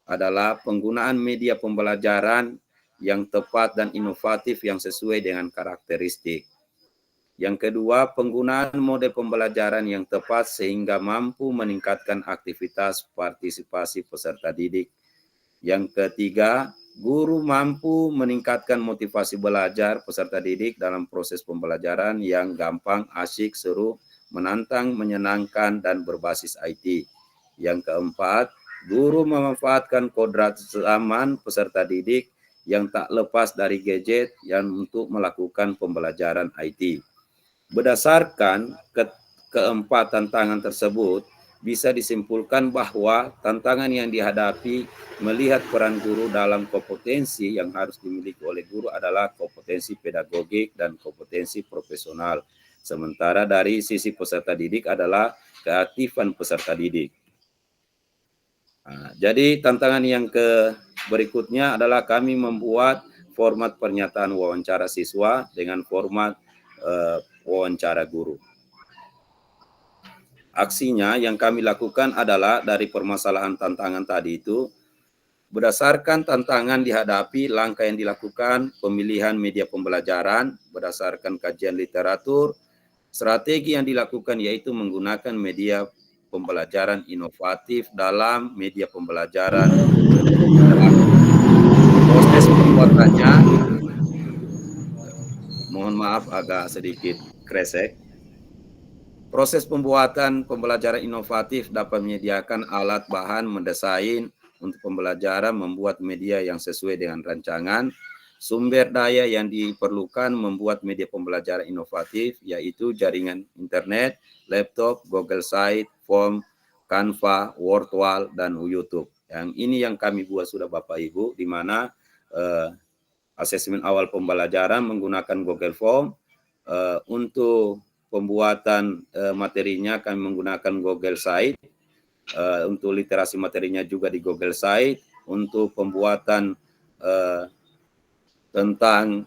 adalah penggunaan media pembelajaran yang tepat dan inovatif yang sesuai dengan karakteristik. Yang kedua, penggunaan model pembelajaran yang tepat sehingga mampu meningkatkan aktivitas partisipasi peserta didik. Yang ketiga, guru mampu meningkatkan motivasi belajar peserta didik dalam proses pembelajaran yang gampang, asyik, seru, menantang, menyenangkan, dan berbasis IT. Yang keempat, guru memanfaatkan kodrat zaman peserta didik yang tak lepas dari gadget yang untuk melakukan pembelajaran IT. Berdasarkan keempat tantangan tersebut, bisa disimpulkan bahwa tantangan yang dihadapi melihat peran guru dalam kompetensi yang harus dimiliki oleh guru adalah kompetensi pedagogik dan kompetensi profesional. Sementara dari sisi peserta didik adalah keaktifan peserta didik. Nah, jadi tantangan yang berikutnya adalah kami membuat format pernyataan wawancara siswa dengan format wawancara guru. Aksinya yang kami lakukan adalah dari permasalahan tantangan tadi itu, berdasarkan tantangan dihadapi, langkah yang dilakukan, pemilihan media pembelajaran, berdasarkan kajian literatur, strategi yang dilakukan yaitu menggunakan media pembelajaran inovatif dalam media pembelajaran. Proses pembuatannya, mohon maaf agak sedikit kresek. Proses pembuatan pembelajaran inovatif dapat menyediakan alat bahan mendesain untuk pembelajaran, membuat media yang sesuai dengan rancangan, sumber daya yang diperlukan membuat media pembelajaran inovatif, yaitu jaringan internet, laptop, Google Site, Form, Canva, Wordwall, dan YouTube. Yang ini yang kami buat sudah Bapak Ibu, di mana asesmen awal pembelajaran menggunakan Google Form, untuk pembuatan materinya kami menggunakan Google Site, untuk literasi materinya juga di Google Site, untuk pembuatan tentang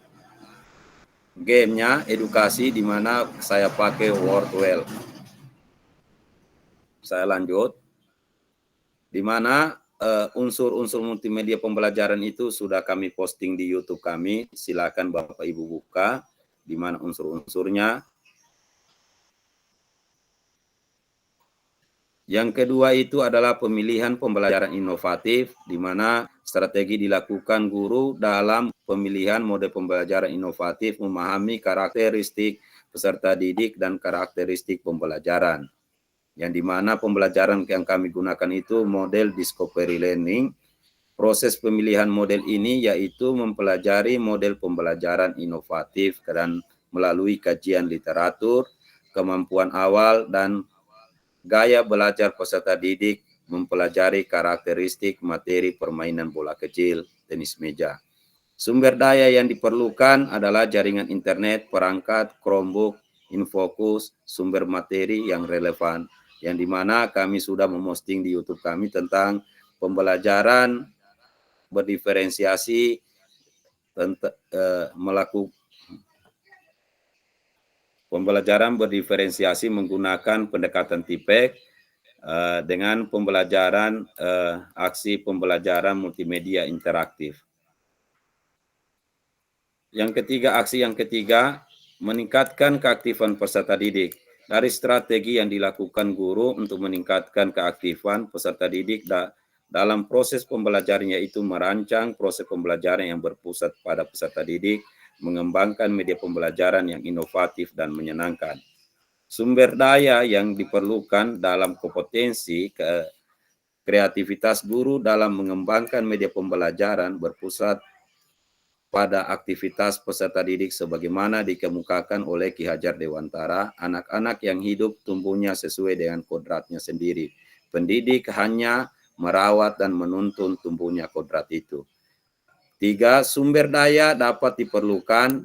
gamenya edukasi di mana saya pakai Wordwall. Saya lanjut, di mana unsur-unsur multimedia pembelajaran itu sudah kami posting di YouTube kami. Silakan Bapak Ibu buka di mana unsur-unsurnya. Yang kedua itu adalah pemilihan pembelajaran inovatif, di mana strategi dilakukan guru dalam pemilihan model pembelajaran inovatif, memahami karakteristik peserta didik dan karakteristik pembelajaran. Yang di mana pembelajaran yang kami gunakan itu model discovery learning. Proses pemilihan model ini yaitu mempelajari model pembelajaran inovatif dan melalui kajian literatur, kemampuan awal, dan gaya belajar peserta didik, mempelajari karakteristik materi permainan bola kecil, tenis meja. Sumber daya yang diperlukan adalah jaringan internet, perangkat, Chromebook, Infocus, sumber materi yang relevan, yang dimana kami sudah memposting di YouTube kami tentang pembelajaran berdiferensiasi, pembelajaran berdiferensiasi menggunakan pendekatan TIPEC dengan pembelajaran aksi pembelajaran multimedia interaktif. Aksi yang ketiga, meningkatkan keaktifan peserta didik. Dari strategi yang dilakukan guru untuk meningkatkan keaktifan peserta didik dalam proses pembelajaran, yaitu merancang proses pembelajaran yang berpusat pada peserta didik, mengembangkan media pembelajaran yang inovatif dan menyenangkan. Sumber daya yang diperlukan dalam kompetensi Kreativitas guru dalam mengembangkan media pembelajaran berpusat pada aktivitas peserta didik sebagaimana dikemukakan oleh Ki Hajar Dewantara, anak-anak yang hidup tumbuhnya sesuai dengan kodratnya sendiri. Pendidik hanya merawat dan menuntun tumbuhnya kodrat itu. 3. Sumber daya dapat diperlukan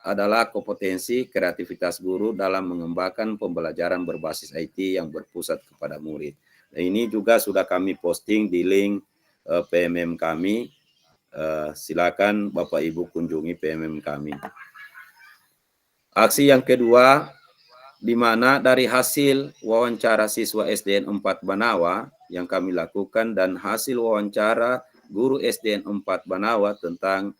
adalah kompetensi kreativitas guru dalam mengembangkan pembelajaran berbasis IT yang berpusat kepada murid. Nah, ini juga sudah kami posting di link PMM kami. Silakan Bapak Ibu kunjungi PMM kami. Aksi yang kedua, di mana dari hasil wawancara siswa SDN 4 Banawa yang kami lakukan dan hasil wawancara guru SDN 4 Banawa tentang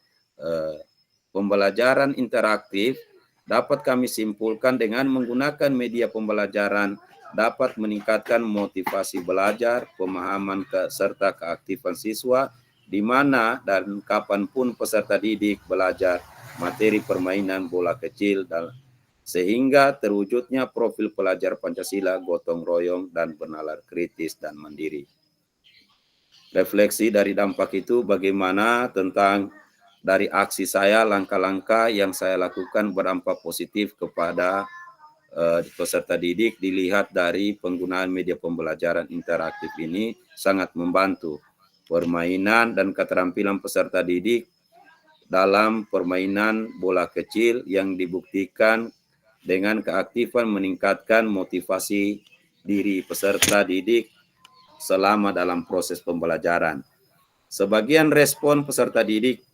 pembelajaran interaktif dapat kami simpulkan dengan menggunakan media pembelajaran dapat meningkatkan motivasi belajar, pemahaman serta keaktifan siswa di mana dan kapanpun peserta didik belajar materi permainan bola kecil dan sehingga terwujudnya profil pelajar Pancasila gotong royong dan bernalar kritis dan mandiri. Refleksi dari dampak itu bagaimana tentang dari aksi saya, langkah-langkah yang saya lakukan berdampak positif kepada peserta didik dilihat dari penggunaan media pembelajaran interaktif ini sangat membantu permainan dan keterampilan peserta didik dalam permainan bola kecil yang dibuktikan dengan keaktifan meningkatkan motivasi diri peserta didik selama dalam proses pembelajaran. Sebagian respon peserta didik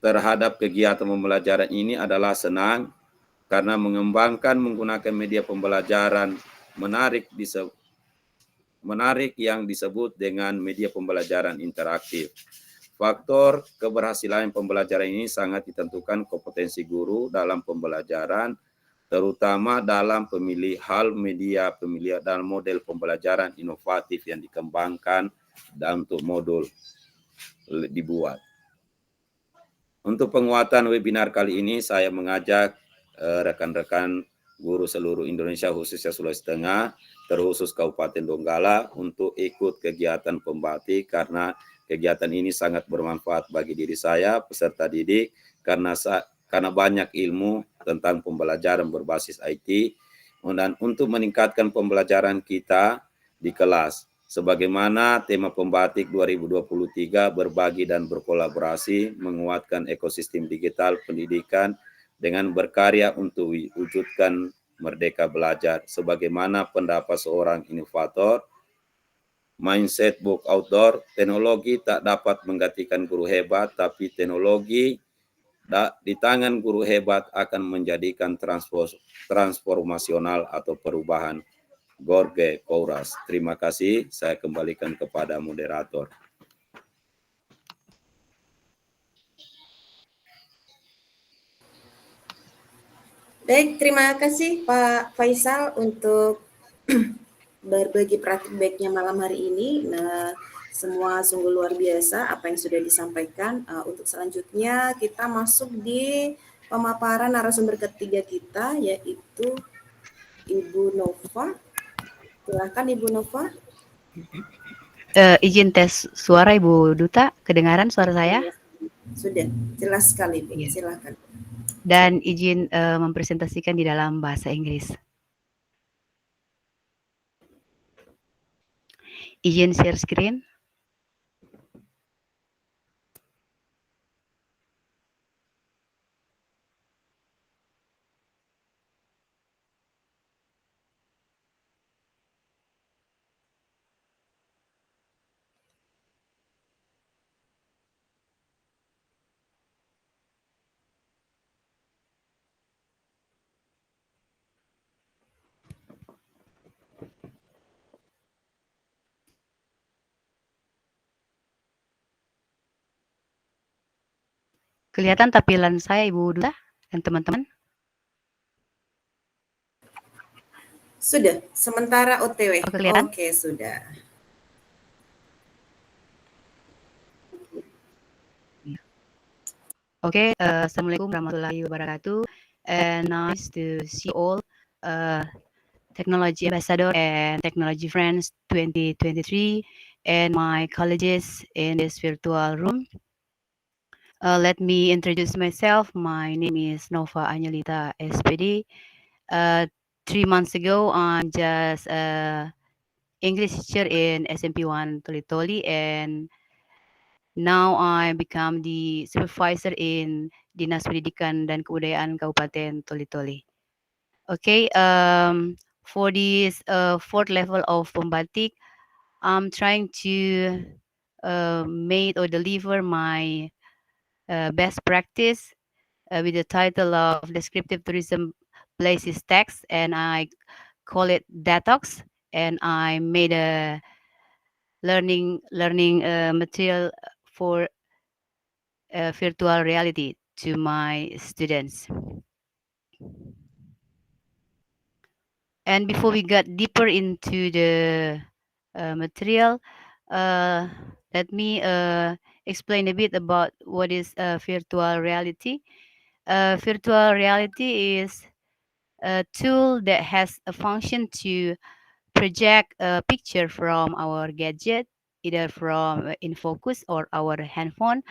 terhadap kegiatan pembelajaran ini adalah senang karena mengembangkan menggunakan media pembelajaran menarik yang disebut dengan media pembelajaran interaktif. Faktor keberhasilan pembelajaran ini sangat ditentukan kompetensi guru dalam pembelajaran, terutama dalam pemilihan dan model pembelajaran inovatif yang dikembangkan dan untuk modul dibuat. Untuk penguatan webinar kali ini, saya mengajak rekan-rekan guru seluruh Indonesia, khususnya Sulawesi Tengah, terkhusus Kabupaten Donggala, untuk ikut kegiatan pembatik karena kegiatan ini sangat bermanfaat bagi diri saya, peserta didik, karena banyak ilmu tentang pembelajaran berbasis IT, dan untuk meningkatkan pembelajaran kita di kelas. Sebagaimana tema pembatik 2023 berbagi dan berkolaborasi, menguatkan ekosistem digital pendidikan dengan berkarya untuk wujudkan merdeka belajar. Sebagaimana pendapat seorang inovator, mindset book outdoor, teknologi tak dapat menggantikan guru hebat, tapi teknologi di tangan guru hebat akan menjadikan transformasional atau perubahan. Gorge Kouras. Terima kasih, saya kembalikan kepada moderator. Baik, terima kasih Pak Faisal untuk berbagi praktik baiknya malam hari ini. Nah, semua sungguh luar biasa apa yang sudah disampaikan. Untuk selanjutnya kita masuk di pemaparan narasumber ketiga kita, yaitu Ibu Nova. Silakan Ibu Nova. Izin tes suara Ibu Duta, kedengaran suara saya? Sudah, jelas sekali Bu. Ya. Silakan. Dan izin mempresentasikan di dalam bahasa Inggris. Izin share screen. Kelihatan tampilan saya Ibu Duta dan teman-teman? Sudah, sementara OTW. Kelihatan? Oke, sudah. Okay, Assalamualaikum warahmatullahi wabarakatuh, and nice to see all Technology Ambassador and Technology Friends 2023 and my colleagues in this virtual room. Let me introduce myself. My name is Nova Angelita SPD. 3 months ago, I'm just English teacher in SMP1 Toli-Toli, and now I become the supervisor in Dinas Pendidikan dan Kebudayaan Kabupaten Toli-Toli. Okay, for this fourth level of Pembatik, I'm trying to make or deliver my best practice with the title of Descriptive Tourism Places Text, and I call it Detox. And I made a learning material for virtual reality to my students. And before we get deeper into the material, uh, let me explain a bit about what is virtual reality. Virtual reality is a tool that has a function to project a picture from our gadget, either from InFocus or our handphone,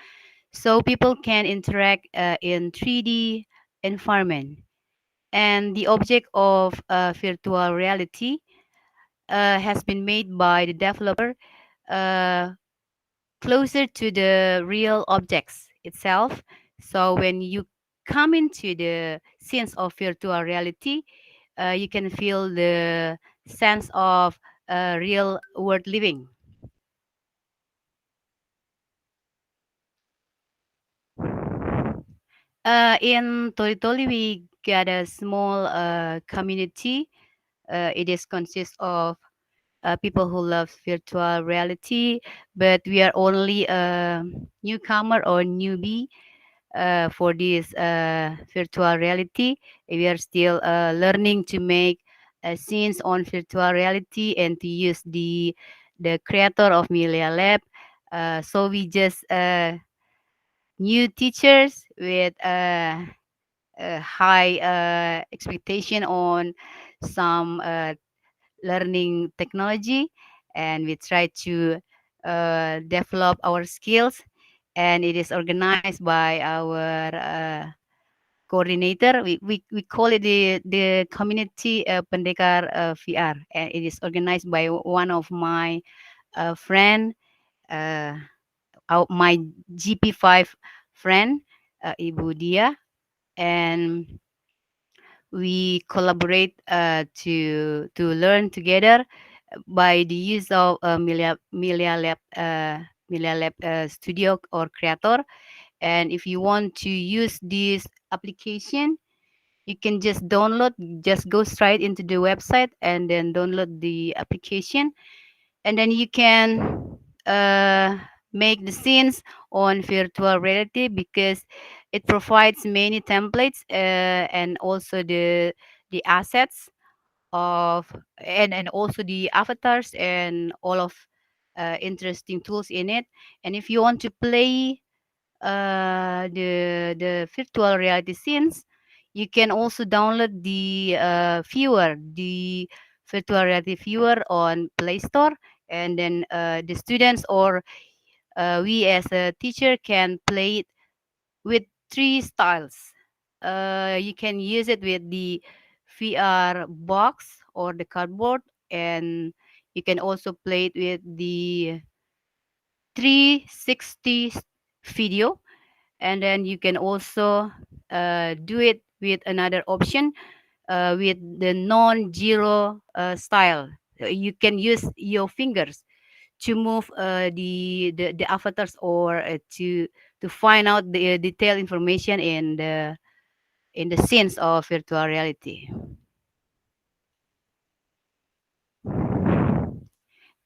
so people can interact in 3D environment. And the object of virtual reality has been made by the developer uh, closer to the real objects itself. So when you come into the sense of virtual reality, you can feel the sense of real world living. In Toli-Toli, we got a small community. It is consists of people who love virtual reality, but we are only a newcomer or newbie for this virtual reality. We are still learning to make scenes on virtual reality and to use the creator of Melia Lab. So we just new teachers with a high expectation on some learning technology, and we try to develop our skills, and it is organized by our coordinator. We call it the community Pendekar VR, and it is organized by one of my friend, uh, my GP5 friend, Ibu Dia, and we collaborate to learn together by the use of Melia Lab Studio or Creator. And if you want to use this application, you can just go straight into the website and then download the application, and then you can make the scenes on virtual reality, because it provides many templates and also the assets of, and also the avatars and all of interesting tools in it. And if you want to play the virtual reality scenes, you can also download the virtual reality viewer on Play Store, and then the students or we as a teacher can play it with three styles. You can use it with the VR box or the cardboard, and you can also play it with the 360 video, and then you can also do it with another option with the non-zero style. You can use your fingers to move the avatars, or to find out the detailed information in the scenes of virtual reality.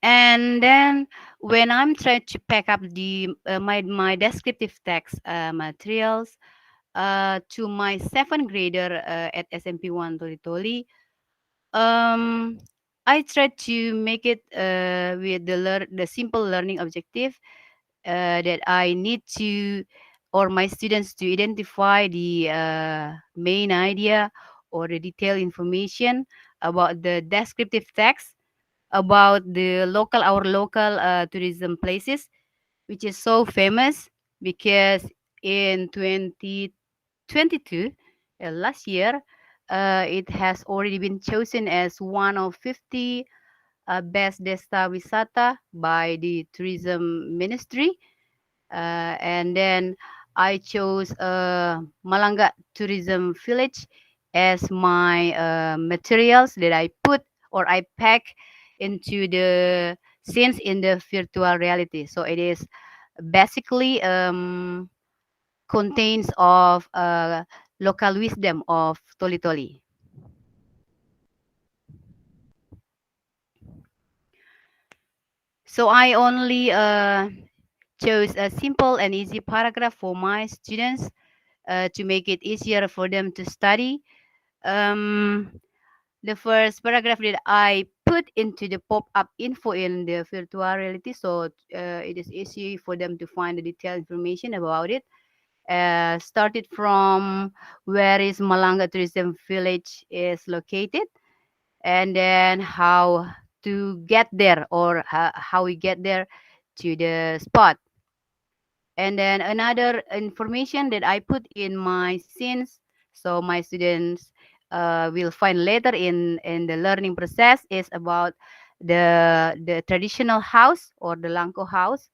And then when I'm trying to pack up the my descriptive text materials to my seventh grader at SMP1 Toli-Toli, um, I try to make it with the simple learning objective that I need to, or my students to identify the main idea or the detailed information about the descriptive text about our local tourism places, which is so famous because in 2022, last year, it has already been chosen as one of 50 best desta wisata by the tourism ministry. And then I chose Malanga Tourism Village as my materials that I put or I pack into the scenes in the virtual reality. So it is basically contains of local wisdom of Toli Toli. So I only chose a simple and easy paragraph for my students to make it easier for them to study. Um, the first paragraph that I put into the pop-up info in the virtual reality, so it is easy for them to find the detailed information about it. Started from where is Malanga Tourism Village is located, and then how to get there or how we get there to the spot. And then another information that I put in my scenes, so my students will find later in the learning process, is about the traditional house or the Langko house,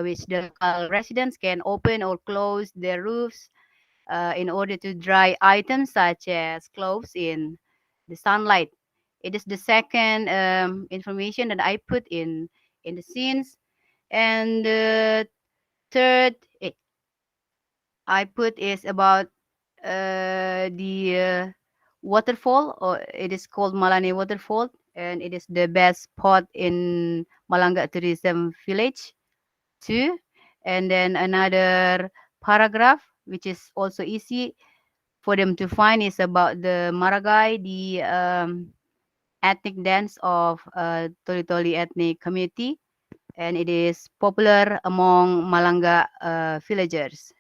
which the local residents can open or close their roofs in order to dry items such as clothes in the sunlight. It is the second information that I put in the scenes, and the third I put is about the waterfall, or it is called Malane Waterfall, and it is the best spot in Malanga Tourism Village too. And then another paragraph, which is also easy for them to find, is about the Maragai, the ethnic dance of Toli Toli ethnic community, and it is popular among Malanga villagers.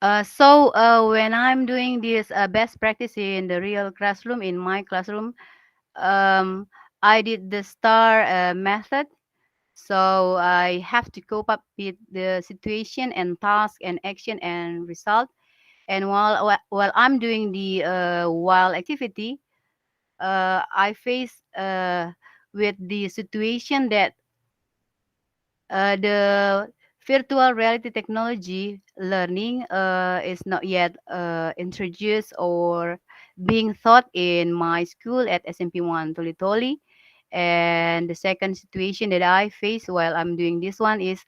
When I'm doing this best practice in the real classroom, in my classroom, um, I did the STAR method. So I have to cope up with the situation and task and action and result. And while I'm doing the while activity, I face with the situation that the virtual reality technology learning is not yet introduced or being taught in my school at SMP1 Toli Toli. And the second situation that I face while I'm doing this one is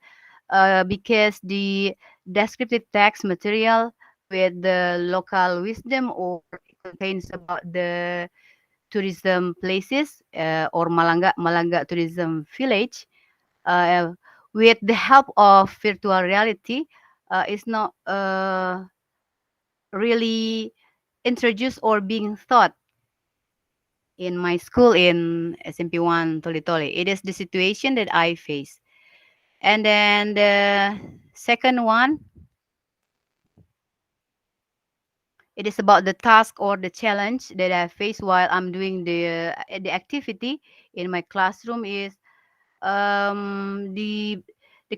because the descriptive text material with the local wisdom or contains about the tourism places or Malanga Tourism Village, uh, with the help of virtual reality, is not really introduced or being taught in my school in SMP1 Toli Toli. It is the situation that I face. And then the second one, it is about the task or the challenge that I face while I'm doing the activity in my classroom is the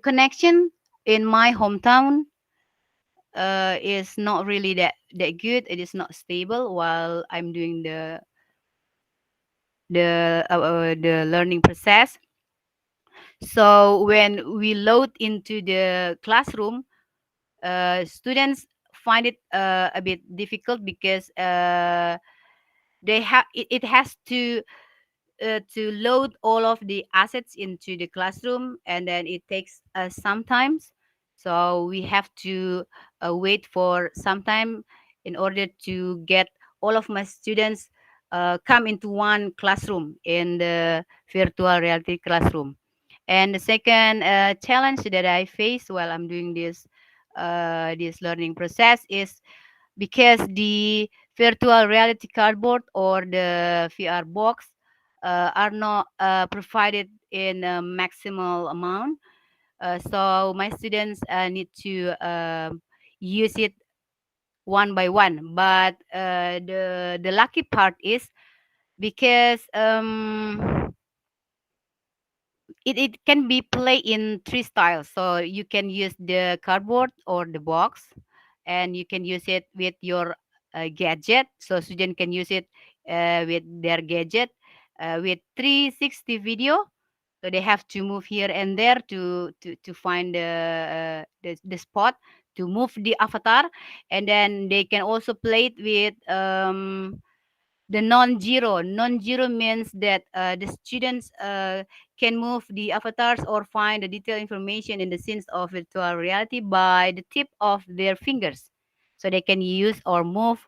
connection in my hometown is not really that good. It is not stable while I'm doing the learning process. So when we load into the classroom, students find it a bit difficult because it has to load all of the assets into the classroom, and then it takes some times. So we have to wait for some time in order to get all of my students come into one classroom in the virtual reality classroom. And the second challenge that I face while I'm doing this learning process is because the virtual reality cardboard or the VR box are not provided in a maximal amount. So my students need to use it one by one. But the lucky part is because it can be played in three styles. So you can use the cardboard or the box, and you can use it with your gadget. So student can use it with their gadget with 360 video. So they have to move here and there to find the spot to move the avatar, and then they can also play it with the non-zero. Non-zero means that the students can move the avatars or find the detailed information in the scenes of virtual reality by the tip of their fingers. So they can use or move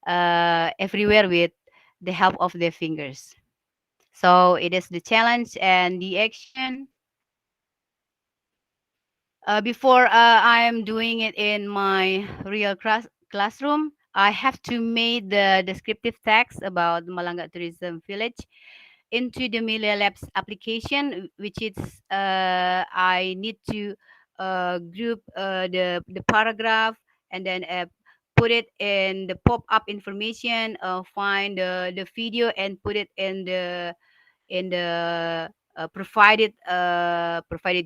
everywhere with the help of their fingers. So it is the challenge and the action. Before I am doing it in my real classroom, I have to make the descriptive text about Malanga Tourism Village into the Melia Labs application, which is I need to group the paragraph and then put it in the pop-up information, find the video and put it in the provided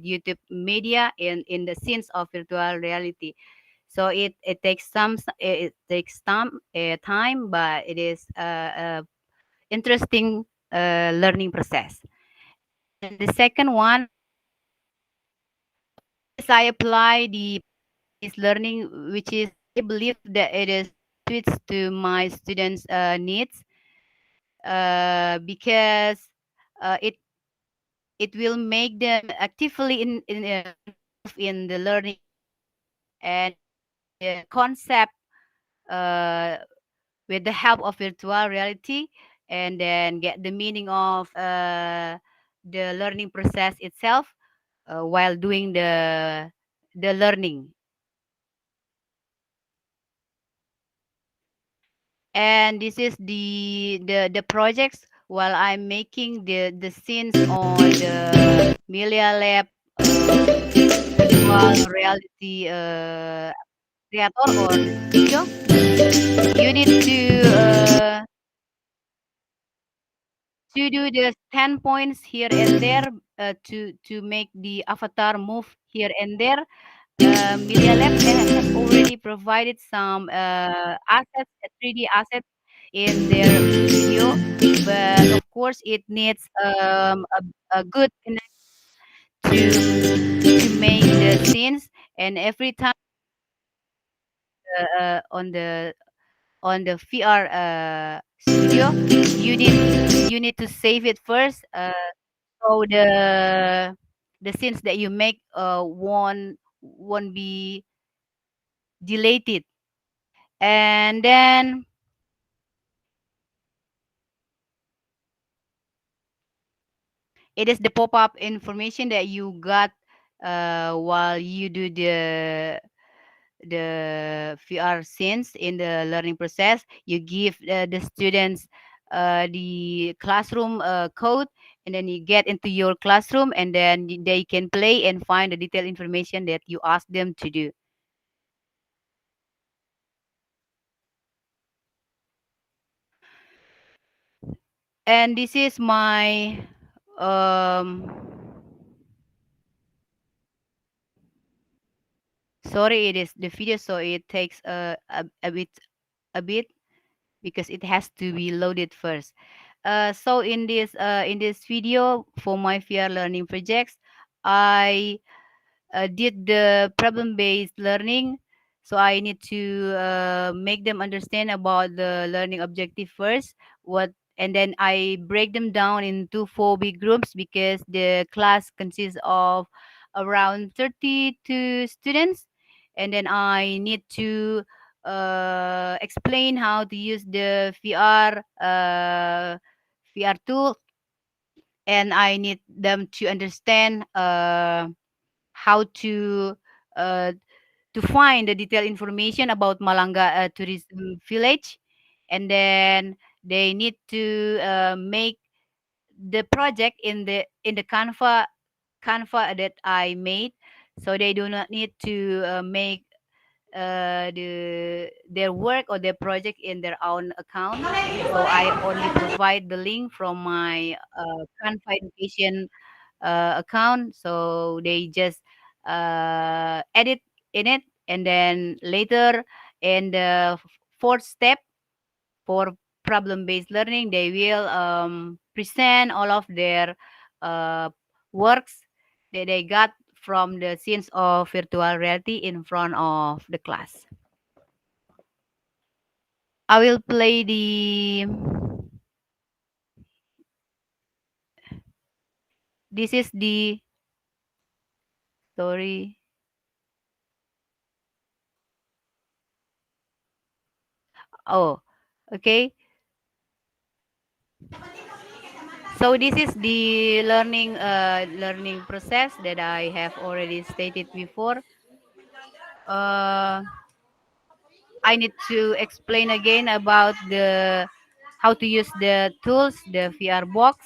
YouTube media in the scenes of virtual reality. So it takes it takes some time, but it is interesting learning process. And the second one is I apply the is learning, which is I believe that it is suits to my students' needs because it will make them actively involved in the learning and the concept uh, with the help of virtual reality, and then get the meaning of the learning process itself while doing the learning. And this is the projects while I'm making the scenes on the Melia Lab virtual reality creator or the studio. You need to do the 10 points here and there to make the avatar move here and there. Media Lab has already provided some assets, 3D assets in their studio, but of course it needs a good connection to make the scenes. And every time uh, on the on the VR studio, you need to save it first, so the scenes that you make won't be deleted. And then it is the pop-up information that you got while you do the VR scenes in the learning process. You give the students the classroom code, and then you get into your classroom, and then they can play and find the detailed information that you ask them to do. And this is my um sorry, it is the video, so it takes a bit because it has to be loaded first. So in this video for my VR learning projects, I did the problem-based learning. So I need to make them understand about the learning objective first. And then I break them down into four big groups because the class consists of around 32 students, and then I need to explain how to use the VR tool, and I need them to understand how uh, to find the detailed information about Malanga Tourism Village, and then they need to make the project in the Canva that I made, so they do not need to make their work or their project in their own account. So I only provide the link from my Canva Education account. So they just edit in it, and then later in the fourth step for problem-based learning, they will present all of their uh, works that they got from the scenes of virtual reality in front of the class. I will play the. This is the story. Oh, okay. So this is the learning process that I have already stated before. I need to explain again about the how to use the tools, the VR box,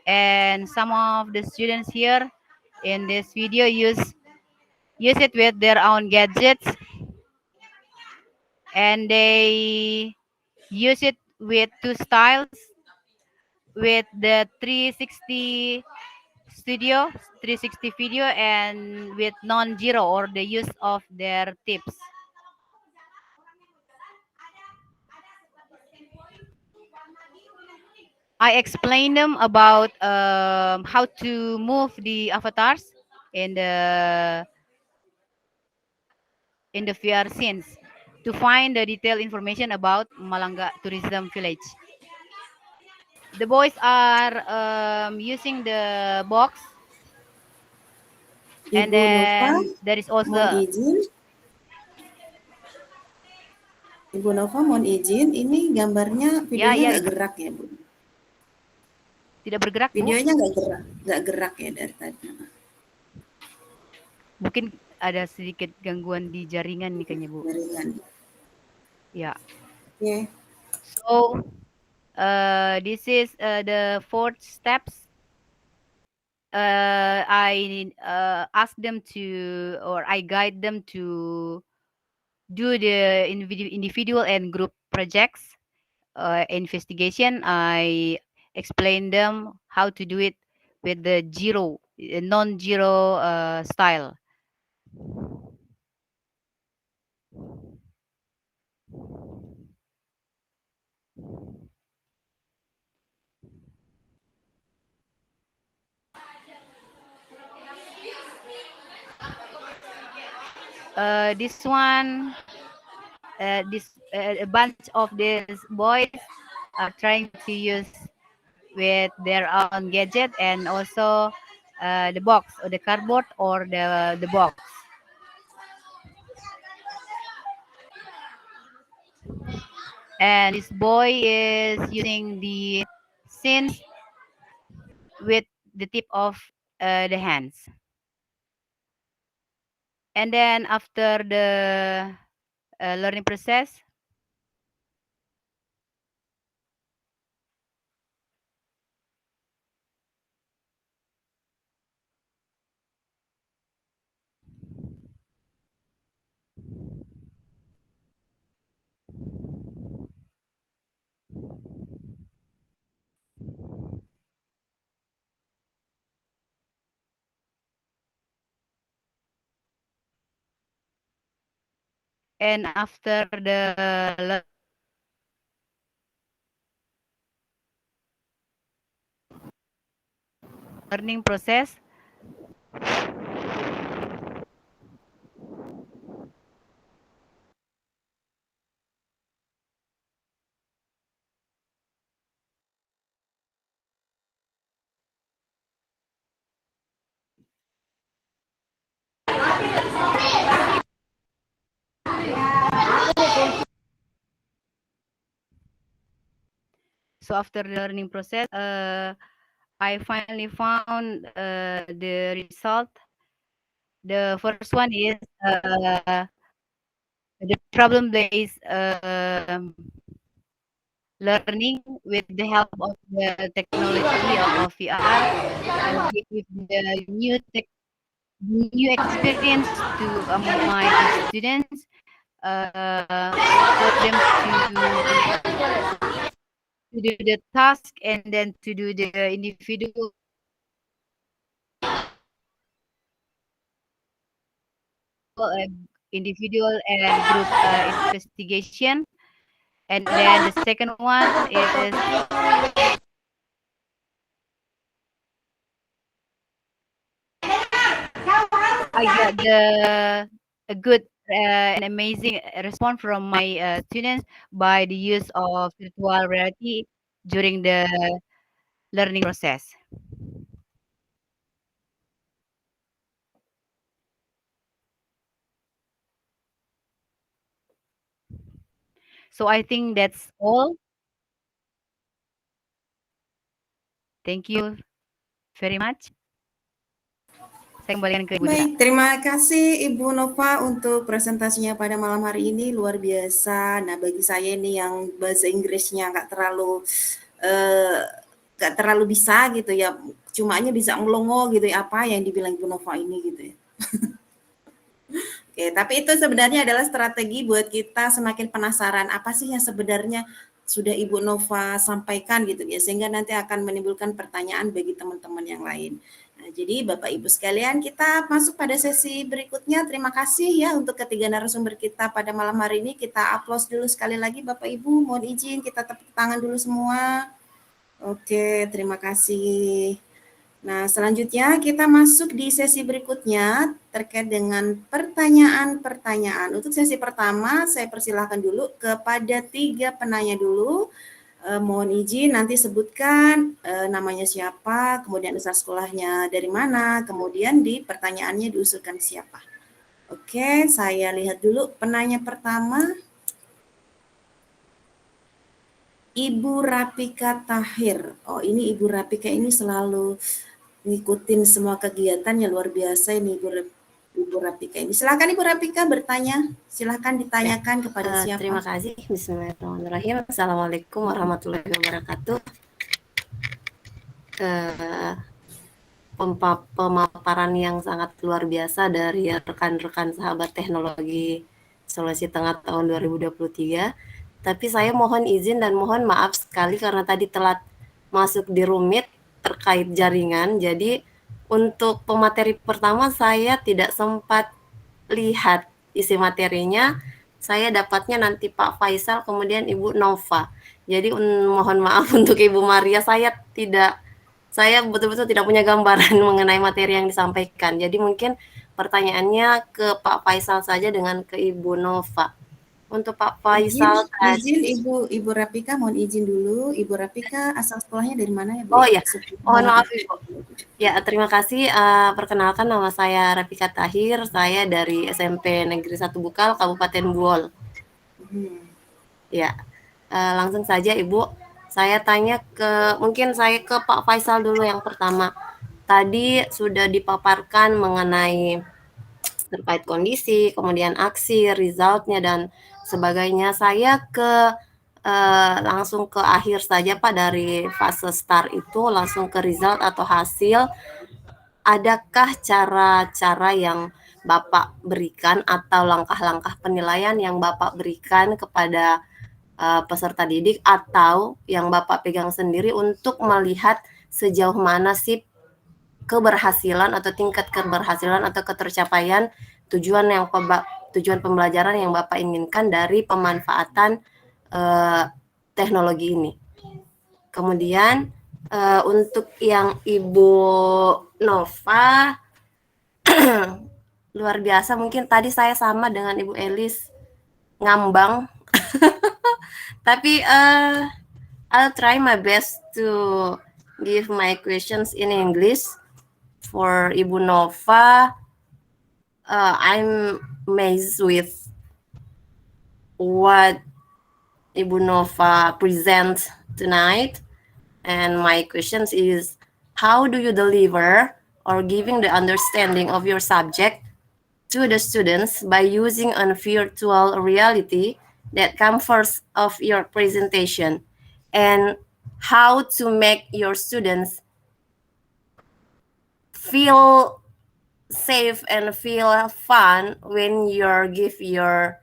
and some of the students here in this video use it with their own gadgets, and they use it with two styles, with the 360 studio, 360 video, and with non-zero, or the use of their tips. I explained them about how to move the avatars in the VR scenes to find the detailed information about Malanga Tourism Village. The boys are using the box, and Ibu Nova, then there is mohon also izin. Ibu Nova, mohon izin. Ini gambarnya, videonya ya nggak itu gerak ya, Bu? tidak bergerak, Bu. Videonya nggak gerak ya dari tadi. Mungkin ada sedikit gangguan di jaringan nih kayaknya, Bu. Jaringan. Ya. Oke. So this is the fourth steps. I ask them to, or I guide them to do the individual and group projects investigation. I explain them how to do it with the non-zero style. This one, a bunch of these boys are trying to use with their own gadget, and also the box or the cardboard or the box. And this boy is using the scenes with the tip of the hands. And then after the learning process, and after the learning process, so after the learning process, I finally found the result. The first one is the problem-based learning with the help of the technology of VR, give the new experience to my students. for them to do the task and then to do the individual and group investigation. And then the second one is I got a good and amazing response from my students by the use of virtual reality during the learning process. So I think that's all. Thank you very much. Saya kembalikan ke Ibu Dita. Baik, terima kasih Ibu Nova untuk presentasinya pada malam hari ini, luar biasa. Nah, bagi saya ini yang bahasa Inggrisnya nggak terlalu bisa gitu ya, cuma hanya bisa ngelongo gitu ya, apa yang dibilang Ibu Nova ini gitu ya. Oke, tapi itu sebenarnya adalah strategi buat kita semakin penasaran apa sih yang sebenarnya sudah Ibu Nova sampaikan gitu ya, sehingga nanti akan menimbulkan pertanyaan bagi teman-teman yang lain. Nah, jadi Bapak Ibu sekalian, kita masuk pada sesi berikutnya. Terima kasih ya untuk ketiga narasumber kita pada malam hari ini. Kita aplaus dulu sekali lagi Bapak Ibu. Mohon izin kita tepuk tangan dulu semua. Oke, terima kasih. Nah, selanjutnya kita masuk di sesi berikutnya terkait dengan pertanyaan-pertanyaan. Untuk sesi pertama, saya persilahkan dulu kepada 3 penanya dulu. Mohon izin nanti sebutkan namanya siapa, kemudian asal sekolahnya dari mana, kemudian di pertanyaannya diusulkan siapa. Oke, saya lihat dulu penanya pertama. Ibu Rapika Tahir. Oh, ini Ibu Rapika ini selalu ngikutin semua kegiatannya, luar biasa ini Ibu Rapika ini. Silakan Ibu Rapika bertanya. Silakan ditanyakan kepada siapa. Terima kasih. Bismillahirrahmanirrahim. Assalamualaikum warahmatullahi wabarakatuh. Pemaparan yang sangat luar biasa dari rekan-rekan sahabat teknologi Sulawesi Tengah tahun 2023. Tapi saya mohon izin dan mohon maaf sekali karena tadi telat masuk di room meet terkait jaringan. Jadi untuk pemateri pertama saya tidak sempat lihat isi materinya. Saya dapatnya nanti Pak Faisal kemudian Ibu Nova. Jadi mohon maaf untuk Ibu Maria, saya betul-betul tidak punya gambaran mengenai materi yang disampaikan. Jadi mungkin pertanyaannya ke Pak Faisal saja dengan ke Ibu Nova. Untuk Pak Faisal izin Ibu Rapika, mohon izin dulu. Ibu Rapika asal sekolahnya dari mana ya, Bu? Oh ya, mohon maaf Ibu. Ya, terima kasih. Perkenalkan nama saya Rapika Tahir. Saya dari SMP Negeri 1 Bukal, Kabupaten Buol. Ya, langsung saja Ibu. Saya tanya mungkin saya ke Pak Faisal dulu yang pertama. Tadi sudah dipaparkan mengenai terkait kondisi, kemudian aksi, resultnya dan sebagainya. Saya langsung ke akhir saja Pak, dari fase start itu langsung ke result atau hasil. Adakah cara-cara yang Bapak berikan atau langkah-langkah penilaian yang Bapak berikan kepada peserta didik atau yang Bapak pegang sendiri untuk melihat sejauh mana sih keberhasilan atau tingkat keberhasilan atau ketercapaian tujuan pembelajaran yang Bapak inginkan dari pemanfaatan teknologi ini. Kemudian untuk yang Ibu Nova luar biasa, mungkin tadi saya sama dengan Ibu Elis ngambang. Tapi I'll try my best to give my questions in English. For Ibu Nova, I'm amazed with what Ibu Nova present tonight. And my question is, how do you deliver or giving the understanding of your subject to the students by using a virtual reality that comes first of your presentation, and how to make your students feel safe and feel fun when you give your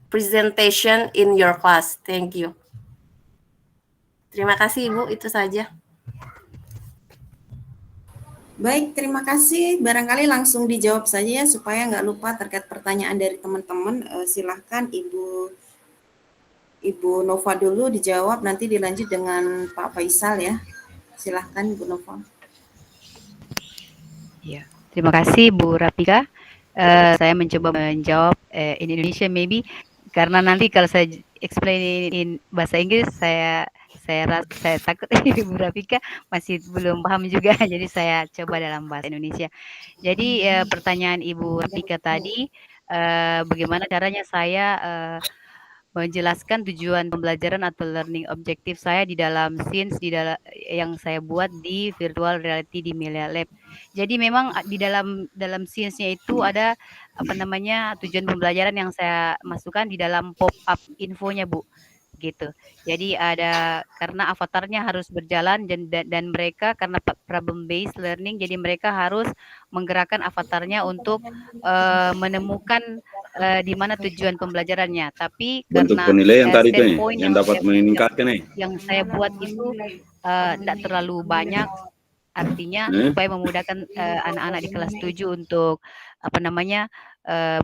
presentation in your class. Thank you. Terima kasih Ibu, itu saja. Baik, terima kasih. Barangkali langsung dijawab saja ya supaya nggak lupa terkait pertanyaan dari teman-teman. Silahkan Ibu Nova dulu dijawab, nanti dilanjut dengan Pak Faisal ya. Silahkan Ibu Nova. Ya, terima kasih Bu Rapika. Saya mencoba menjawab in Indonesia maybe karena nanti kalau saya explain in bahasa Inggris saya takut Bu Rafika masih belum paham juga, jadi saya coba dalam bahasa Indonesia. Jadi pertanyaan Ibu Rafika tadi, bagaimana caranya saya menjelaskan tujuan pembelajaran atau learning objektif saya di dalam scenes yang saya buat di virtual reality di Melia Lab. Jadi memang di dalam scenes-nya itu ada tujuan pembelajaran yang saya masukkan di dalam pop-up infonya, Bu. Gitu. Jadi ada karena avatarnya harus berjalan dan mereka karena problem based learning, jadi mereka harus menggerakkan avatarnya untuk menemukan di mana tujuan pembelajarannya. Tapi Bentuk karena penilaian tadi tuh standpoint yang dapat meningkatkan yang saya buat itu tidak terlalu banyak, artinya supaya memudahkan anak-anak di kelas 7 untuk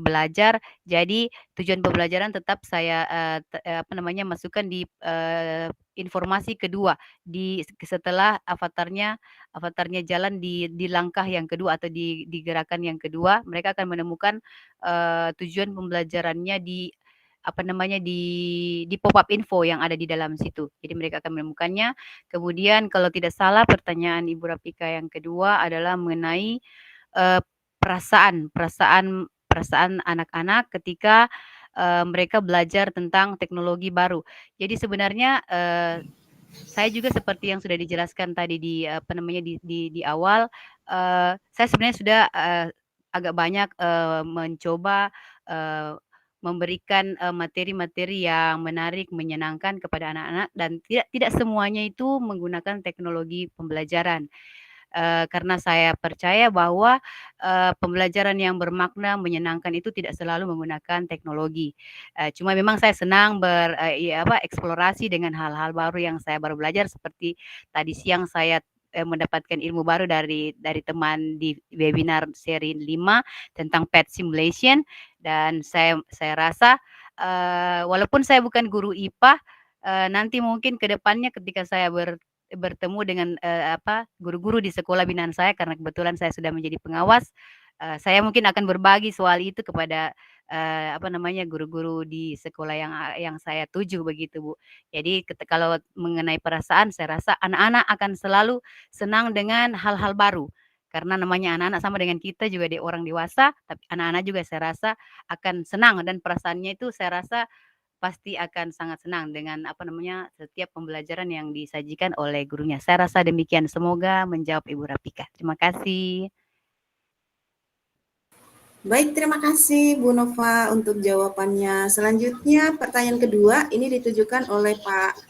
belajar. Jadi tujuan pembelajaran tetap saya masukkan di informasi kedua setelah avatarnya jalan di langkah yang kedua atau di gerakan yang kedua, mereka akan menemukan tujuan pembelajarannya di di pop-up info yang ada di dalam situ. Jadi mereka akan menemukannya. Kemudian kalau tidak salah pertanyaan Ibu Rapika yang kedua adalah mengenai perasaan anak-anak ketika mereka belajar tentang teknologi baru. Jadi sebenarnya saya juga seperti yang sudah dijelaskan tadi di awal, saya sebenarnya sudah agak banyak mencoba memberikan materi-materi yang menarik, menyenangkan kepada anak-anak dan tidak semuanya itu menggunakan teknologi pembelajaran. Karena saya percaya bahwa pembelajaran yang bermakna, menyenangkan itu tidak selalu menggunakan teknologi. Cuma memang saya senang eksplorasi dengan hal-hal baru yang saya baru belajar, seperti tadi siang saya mendapatkan ilmu baru dari teman di webinar seri 5 tentang pet simulation, dan saya rasa walaupun saya bukan guru IPA, nanti mungkin ke depannya ketika saya bertemu dengan guru-guru di sekolah binaan saya, karena kebetulan saya sudah menjadi pengawas, saya mungkin akan berbagi soal itu kepada guru-guru di sekolah yang saya tuju begitu, Bu. Jadi kalau mengenai perasaan, saya rasa anak-anak akan selalu senang dengan hal-hal baru. Karena namanya anak-anak sama dengan kita juga orang dewasa, tapi anak-anak juga saya rasa akan senang, dan perasaannya itu saya rasa pasti akan sangat senang dengan setiap pembelajaran yang disajikan oleh gurunya. Saya rasa demikian. Semoga menjawab Ibu Rapika. Terima kasih. Baik, terima kasih Bu Nova untuk jawabannya. Selanjutnya pertanyaan kedua ini ditujukan oleh Pak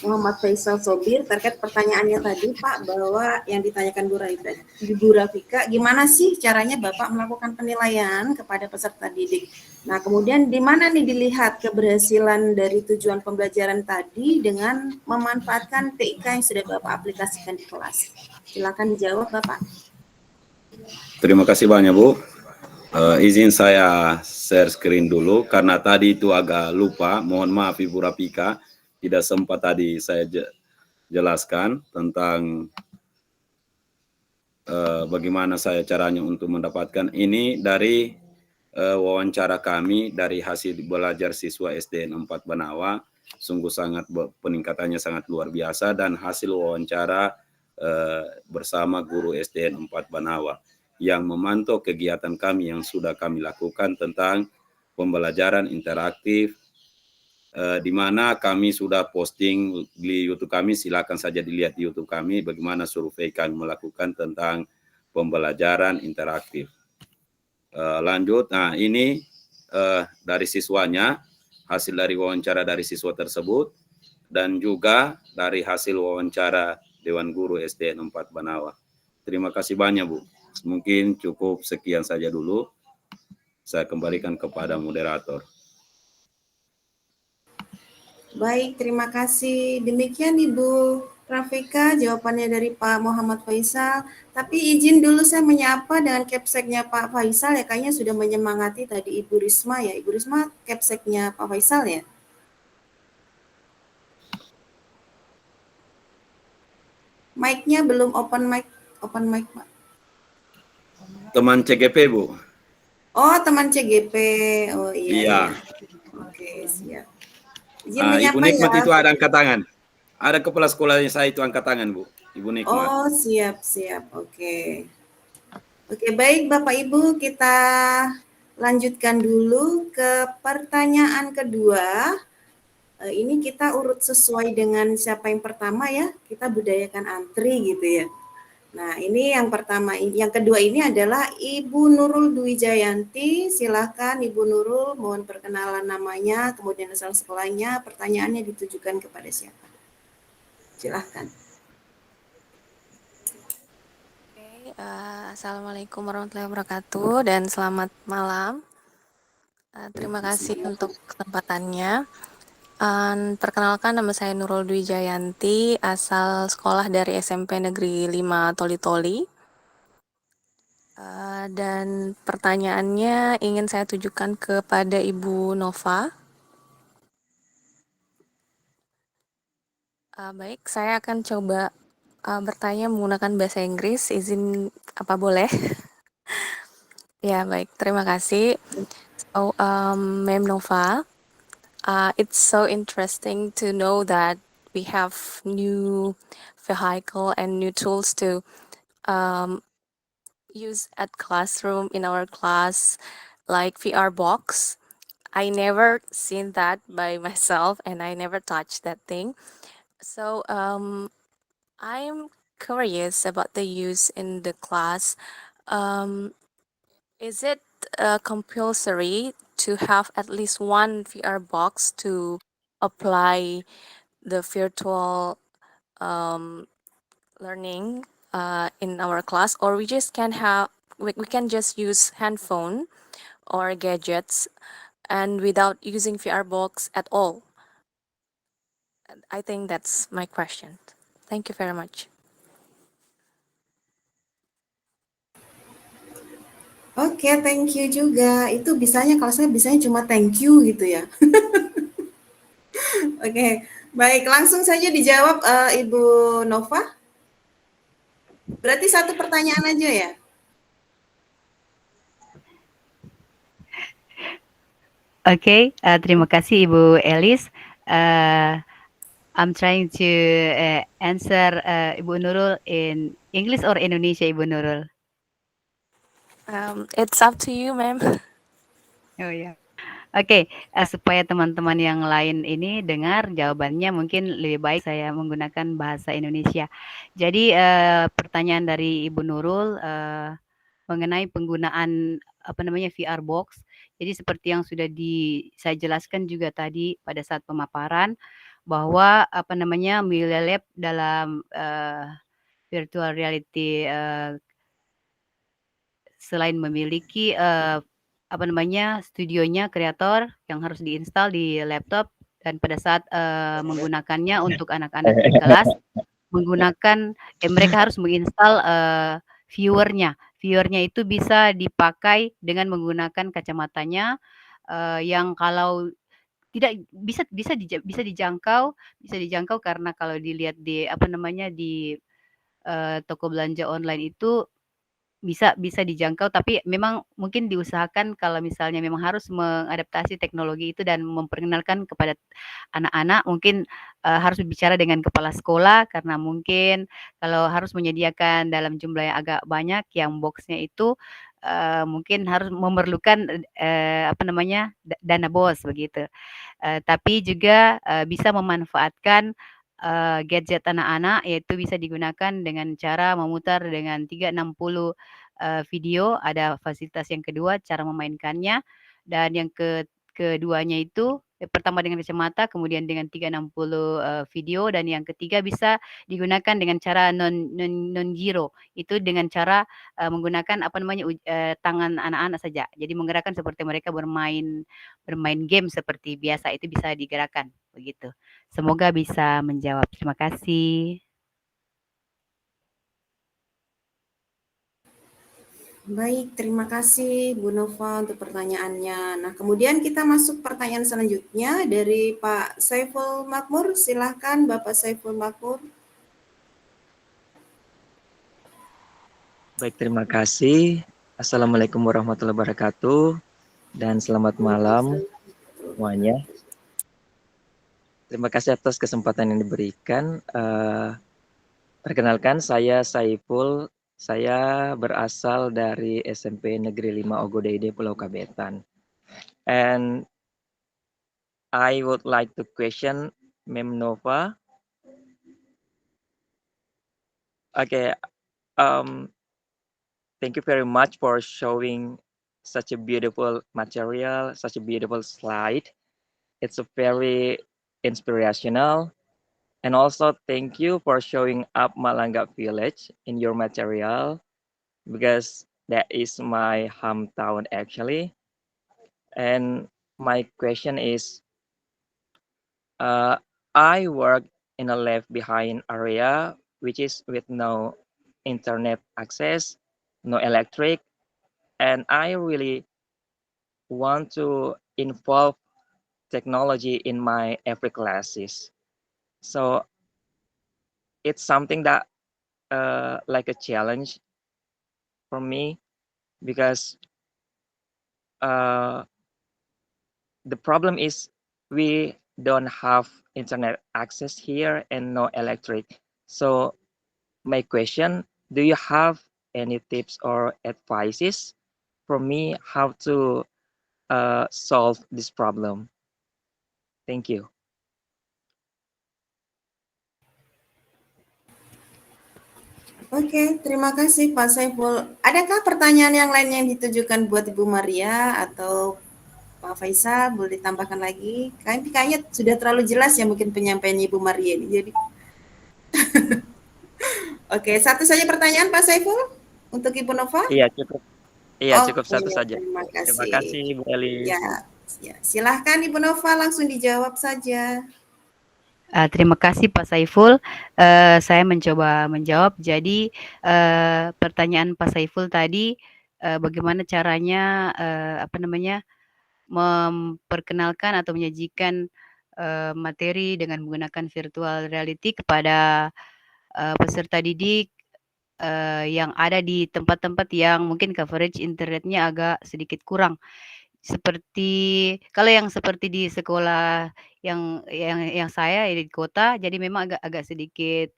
Muhammad Faisal Sobir terkait pertanyaannya tadi Pak, bahwa yang ditanyakan Bu Rafika, gimana sih caranya Bapak melakukan penilaian kepada peserta didik? Nah, kemudian di mana nih dilihat keberhasilan dari tujuan pembelajaran tadi dengan memanfaatkan TIK yang sudah Bapak aplikasikan di kelas? Silakan dijawab Bapak. Terima kasih banyak Bu. Izin saya share screen dulu karena tadi itu agak lupa. Mohon maaf Ibu Rapika, tidak sempat tadi saya jelaskan tentang bagaimana saya caranya untuk mendapatkan ini dari wawancara kami dari hasil belajar siswa SDN 4 Banawa. Sungguh sangat peningkatannya sangat luar biasa, dan hasil wawancara bersama guru SDN 4 Banawa yang memantau kegiatan kami yang sudah kami lakukan tentang pembelajaran interaktif, di mana kami sudah posting di YouTube kami. Silakan saja dilihat di YouTube kami bagaimana survei kami melakukan tentang pembelajaran interaktif. Lanjut, nah ini dari siswanya, hasil dari wawancara dari siswa tersebut, dan juga dari hasil wawancara Dewan Guru SDN 4 Banawa. Terima kasih banyak Bu. Mungkin cukup sekian saja dulu. Saya kembalikan kepada moderator. Baik, terima kasih. Demikian Ibu Rafika jawabannya dari Pak Muhammad Faisal. Tapi izin dulu saya menyapa dengan capseknya Pak Faisal ya, kayaknya sudah menyemangati tadi Ibu Risma ya. Ibu Risma capseknya Pak Faisal ya. Mic-nya belum open mic, Pak. Teman CGP, Bu. Oh, teman CGP. Oh iya. Iya. Oke, siap. Izin Ibu menyapa Nikmat ya. itu ada angkat tangan. Ada kepala sekolahnya saya itu angkat tangan, Bu. Ibu Nikmat. Oh, siap. Oke. Oke, baik Bapak Ibu, kita lanjutkan dulu ke pertanyaan kedua. Ini kita urut sesuai dengan siapa yang pertama ya. Kita budayakan antri gitu ya. Nah, ini yang pertama, yang kedua ini adalah Ibu Nurul Dwi Jayanti. Silahkan Ibu Nurul, mohon perkenalan namanya, kemudian asal sekolahnya, pertanyaannya ditujukan kepada siapa. Silahkan. Assalamualaikum warahmatullahi wabarakatuh dan selamat malam. Terima kasih untuk kesempatannya. Perkenalkan, nama saya Nurul Dwi Jayanti, asal sekolah dari SMP Negeri 5 Toli-Toli. Dan pertanyaannya ingin saya tujukan kepada Ibu Nova. Baik, saya akan coba bertanya menggunakan bahasa Inggris. Izin apa boleh? Ya, baik. Terima kasih. So, Ma'am Nova, it's so interesting to know that we have new vehicle and new tools to use at classroom in our class, like VR box. I never seen that by myself, and I never touched that thing. So, I'm curious about the use in the class. Is it compulsory to have at least one VR box to apply the virtual learning in our class, or we just can have we can just use handphone or gadgets and without using VR box at all? I think that's my question. Thank you very much. Oke, thank you juga. Itu bisanya, kalau saya bisanya cuma thank you gitu ya. Oke, baik. Langsung saja dijawab Ibu Nova. Berarti satu pertanyaan aja ya? Oke, terima kasih Ibu Elis. I'm trying to answer Ibu Nurul in English or Indonesia, Ibu Nurul? It's up to you, ma'am. Oh ya. Oke, supaya teman-teman yang lain ini dengar jawabannya, mungkin lebih baik saya menggunakan bahasa Indonesia. Jadi pertanyaan dari Ibu Nurul mengenai penggunaan VR box. Jadi seperti yang sudah saya jelaskan juga tadi pada saat pemaparan bahwa Media Lab dalam virtual reality selain memiliki studionya kreator yang harus diinstal di laptop, dan pada saat menggunakannya untuk anak-anak di kelas menggunakan mereka harus menginstal viewernya. Viewernya itu bisa dipakai dengan menggunakan kacamatanya yang kalau tidak bisa dijangkau karena kalau dilihat di di toko belanja online itu bisa dijangkau, tapi memang mungkin diusahakan kalau misalnya memang harus mengadaptasi teknologi itu dan memperkenalkan kepada anak-anak, mungkin harus berbicara dengan kepala sekolah, karena mungkin kalau harus menyediakan dalam jumlah yang agak banyak yang box-nya itu mungkin harus memerlukan dana BOS begitu. Tapi juga bisa memanfaatkan gadget anak-anak, yaitu bisa digunakan dengan cara memutar dengan 360 video. Ada fasilitas yang kedua, cara memainkannya, dan yang keduanya itu pertama dengan kacamata, kemudian dengan 360 video, dan yang ketiga bisa digunakan dengan cara non giro. Itu dengan cara menggunakan tangan anak-anak saja. Jadi menggerakkan seperti mereka bermain game seperti biasa, itu bisa digerakkan begitu. Semoga bisa menjawab. Terima kasih. Baik, terima kasih Bu Nova untuk pertanyaannya. Nah, kemudian kita masuk pertanyaan selanjutnya dari Pak Saiful Makmur. Silahkan Bapak Saiful Makmur. Baik, terima kasih. Assalamualaikum warahmatullahi wabarakatuh dan selamat malam semuanya. Terima kasih atas kesempatan yang diberikan. Perkenalkan, saya Saiful. Saya berasal dari SMP Negeri 5 Ogodeide, Pulau Kabetan. And I would like to question Mem Nova. Okay, thank you very much for showing such a beautiful material, such a beautiful slide. It's a very inspirational. And also thank you for showing up Malanga Village in your material, because that is my hometown actually. And my question is, I work in a left behind area, which is with no internet access, no electric, and I really want to involve technology in my every classes. So it's something that like a challenge for me, because the problem is we don't have internet access here and no electric. So my question, do you have any tips or advices for me how to solve this problem? Thank you. Oke, terima kasih Pak Saiful. Adakah pertanyaan yang lain yang ditujukan buat Ibu Maria atau Pak Faisal? Boleh ditambahkan lagi? Kayaknya sudah terlalu jelas ya mungkin penyampaian Ibu Maria ini. Jadi, oke, satu saja pertanyaan Pak Saiful untuk Ibu Nova? Iya, cukup. Iya, cukup Oke, satu saja. terima kasih. Terima kasih, Bu Elis. Ya, silahkan Ibu Nova langsung dijawab saja. Terima kasih Pak Saiful. Saya mencoba menjawab. Jadi pertanyaan Pak Saiful tadi, bagaimana caranya memperkenalkan atau menyajikan materi dengan menggunakan virtual reality kepada peserta didik yang ada di tempat-tempat yang mungkin coverage internetnya agak sedikit kurang. Seperti kalau yang seperti di sekolah yang saya di kota, jadi memang agak sedikit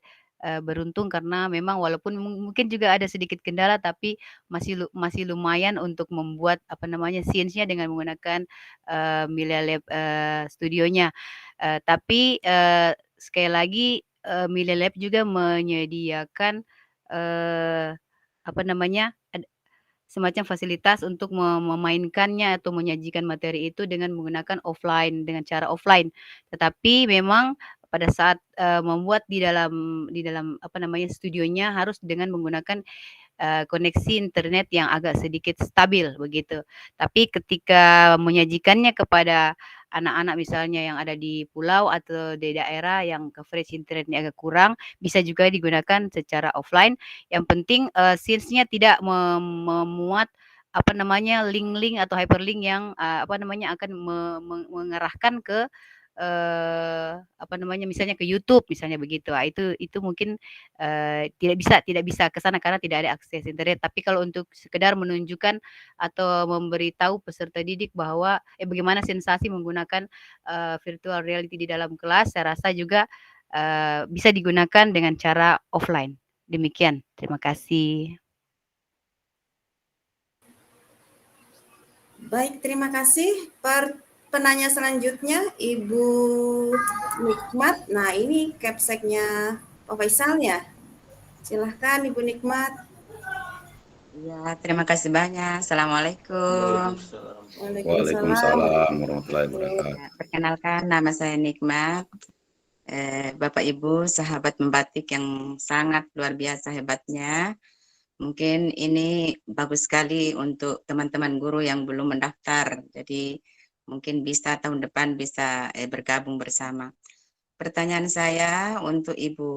beruntung, karena memang walaupun mungkin juga ada sedikit kendala, tapi masih lumayan untuk membuat scenes-nya dengan menggunakan Melia Lab studionya. Tapi sekali lagi Melia Lab juga menyediakan semacam fasilitas untuk memainkannya atau menyajikan materi itu dengan menggunakan dengan cara offline. Tetapi memang pada saat membuat di dalam studionya harus dengan menggunakan koneksi internet yang agak sedikit stabil begitu. Tapi ketika menyajikannya kepada anak-anak misalnya yang ada di pulau atau di daerah yang coverage internetnya agak kurang, bisa juga digunakan secara offline. Yang penting scenes-nya tidak memuat link-link atau hyperlink yang akan mengarahkan ke misalnya ke YouTube misalnya begitu. Itu mungkin tidak bisa ke sana karena tidak ada akses internet. Tapi kalau untuk sekedar menunjukkan atau memberitahu peserta didik bahwa bagaimana sensasi menggunakan virtual reality di dalam kelas, saya rasa juga bisa digunakan dengan cara offline. Demikian, terima kasih. Baik, terima kasih. Penanya selanjutnya Ibu Nikmat. Nah, ini capseknya Pak Faisal ya. Silahkan Ibu Nikmat. Ya, terima kasih banyak. Assalamualaikum. Waalaikumsalam warahmatullahi wabarakatuh. Ya, perkenalkan, nama saya Nikmat. Bapak Ibu, sahabat membatik yang sangat luar biasa hebatnya. Mungkin ini bagus sekali untuk teman-teman guru yang belum mendaftar. Jadi mungkin bisa tahun depan bisa bergabung bersama. Pertanyaan saya untuk Ibu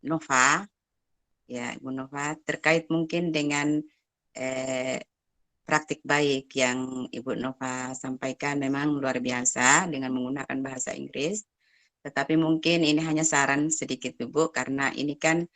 Nova, ya Ibu Nova, terkait mungkin dengan praktik baik yang Ibu Nova sampaikan memang luar biasa dengan menggunakan bahasa Inggris. Tetapi mungkin ini hanya saran sedikit Ibu, karena ini kan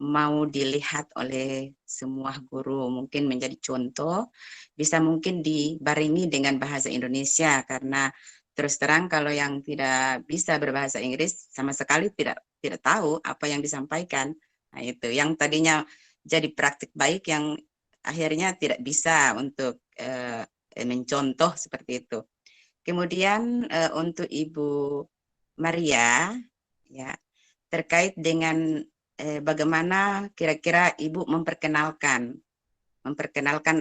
mau dilihat oleh semua guru, mungkin menjadi contoh, bisa mungkin dibarengi dengan bahasa Indonesia, karena terus terang kalau yang tidak bisa berbahasa Inggris sama sekali tidak tahu apa yang disampaikan. Nah itu yang tadinya jadi praktik baik yang akhirnya tidak bisa untuk mencontoh seperti itu. Kemudian untuk Ibu Maria, ya, terkait dengan bagaimana kira-kira Ibu memperkenalkan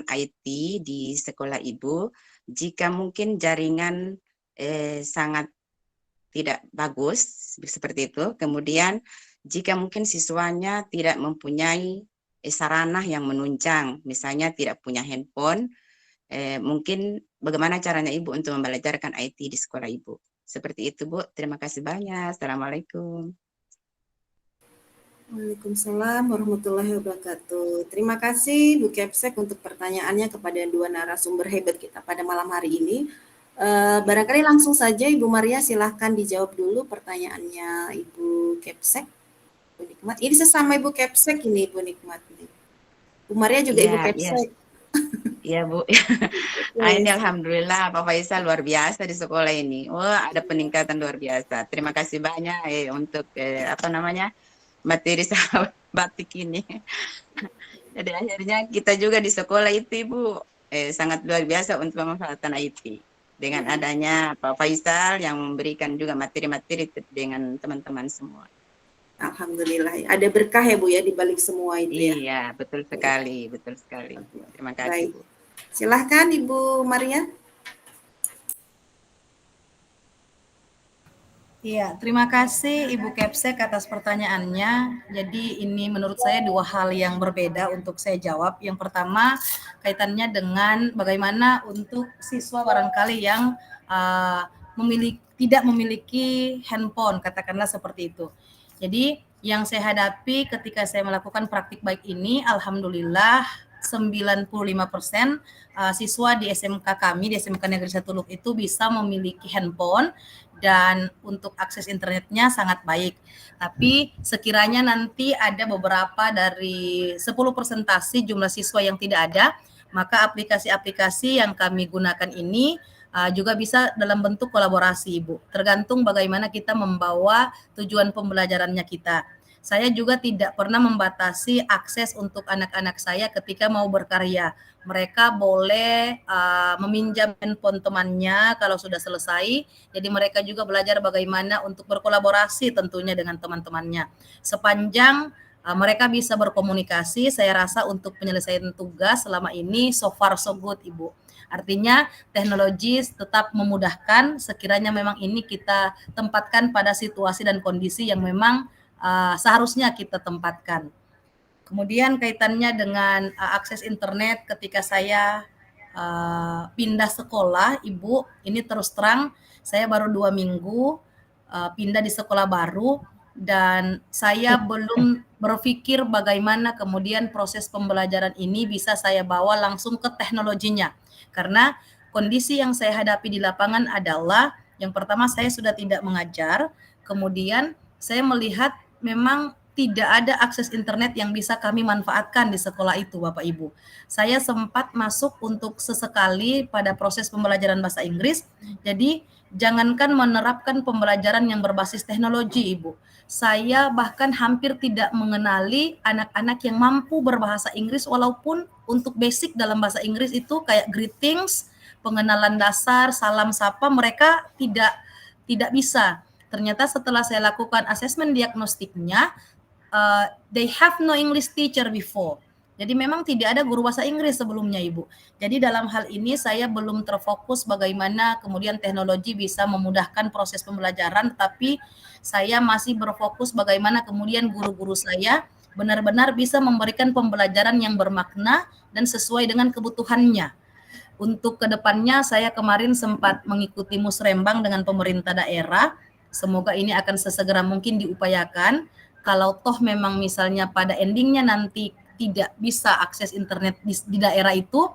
IT di sekolah Ibu, jika mungkin jaringan sangat tidak bagus seperti itu. Kemudian jika mungkin siswanya tidak mempunyai sarana yang menunjang, misalnya tidak punya handphone, mungkin bagaimana caranya Ibu untuk membelajarkan IT di sekolah Ibu. Seperti itu Bu, terima kasih banyak. Assalamualaikum. Waalaikumsalam warahmatullahi wabarakatuh. Terima kasih Bu Kepsek untuk pertanyaannya kepada dua narasumber hebat kita pada malam hari ini. Barangkali langsung saja Ibu Maria silahkan dijawab dulu pertanyaannya Ibu Kepsek. Bu Nikmat, ini sesama Ibu Kepsek ini Ibu Nikmat. Bu Maria juga Ibu Kepsek. Iya Bu. Ini alhamdulillah Pak Faisal luar biasa di sekolah ini. Wah, ada peningkatan luar biasa. Terima kasih banyak untuk materi sahabat batik ini. Jadi akhirnya kita juga di sekolah itu Ibu sangat luar biasa untuk pemanfaatan IT. Dengan adanya Pak Faisal yang memberikan juga materi-materi dengan teman-teman semua. Alhamdulillah, ada berkah ya Bu ya di balik semua itu ya. Iya, betul sekali, betul sekali. Terima kasih Bu. Silahkan Ibu Maria. Iya, terima kasih Ibu Kepsek atas pertanyaannya. Jadi ini menurut saya dua hal yang berbeda untuk saya jawab. Yang pertama kaitannya dengan bagaimana untuk siswa barangkali yang tidak memiliki handphone, katakanlah seperti itu. Jadi yang saya hadapi ketika saya melakukan praktik baik ini, alhamdulillah 95% siswa di SMK kami, di SMK Negeri 1 Luk itu bisa memiliki handphone dan untuk akses internetnya sangat baik. Tapi sekiranya nanti ada beberapa dari 10% jumlah siswa yang tidak ada, maka aplikasi-aplikasi yang kami gunakan ini juga bisa dalam bentuk kolaborasi, Ibu. Tergantung bagaimana kita membawa tujuan pembelajarannya kita. Saya juga tidak pernah membatasi akses untuk anak-anak saya ketika mau berkarya. Mereka boleh meminjam handphone temannya kalau sudah selesai. Jadi mereka juga belajar bagaimana untuk berkolaborasi tentunya dengan teman-temannya. Sepanjang mereka bisa berkomunikasi, saya rasa untuk penyelesaian tugas selama ini so far so good, Ibu. Artinya teknologi tetap memudahkan sekiranya memang ini kita tempatkan pada situasi dan kondisi yang memang seharusnya kita tempatkan. Kemudian kaitannya dengan akses internet ketika saya pindah sekolah, Ibu, ini terus terang saya baru 2 minggu pindah di sekolah baru dan saya belum berpikir bagaimana kemudian proses pembelajaran ini bisa saya bawa langsung ke teknologinya. Karena kondisi yang saya hadapi di lapangan adalah yang pertama saya sudah tidak mengajar, kemudian saya melihat memang tidak ada akses internet yang bisa kami manfaatkan di sekolah itu, Bapak Ibu. Saya sempat masuk untuk sesekali pada proses pembelajaran bahasa Inggris, jadi jangankan menerapkan pembelajaran yang berbasis teknologi, Ibu. Saya bahkan hampir tidak mengenali anak-anak yang mampu berbahasa Inggris, walaupun untuk basic dalam bahasa Inggris itu kayak greetings, pengenalan dasar, salam sapa, mereka tidak bisa. Ternyata setelah saya lakukan asesmen diagnostiknya, they have no English teacher before. Jadi memang tidak ada guru bahasa Inggris sebelumnya, Ibu. Jadi dalam hal ini saya belum terfokus bagaimana kemudian teknologi bisa memudahkan proses pembelajaran, tapi saya masih berfokus bagaimana kemudian guru-guru saya benar-benar bisa memberikan pembelajaran yang bermakna dan sesuai dengan kebutuhannya. Untuk kedepannya saya kemarin sempat mengikuti musrembang dengan pemerintah daerah. Semoga ini akan sesegera mungkin diupayakan. Kalau toh memang misalnya pada endingnya nanti tidak bisa akses internet di daerah itu,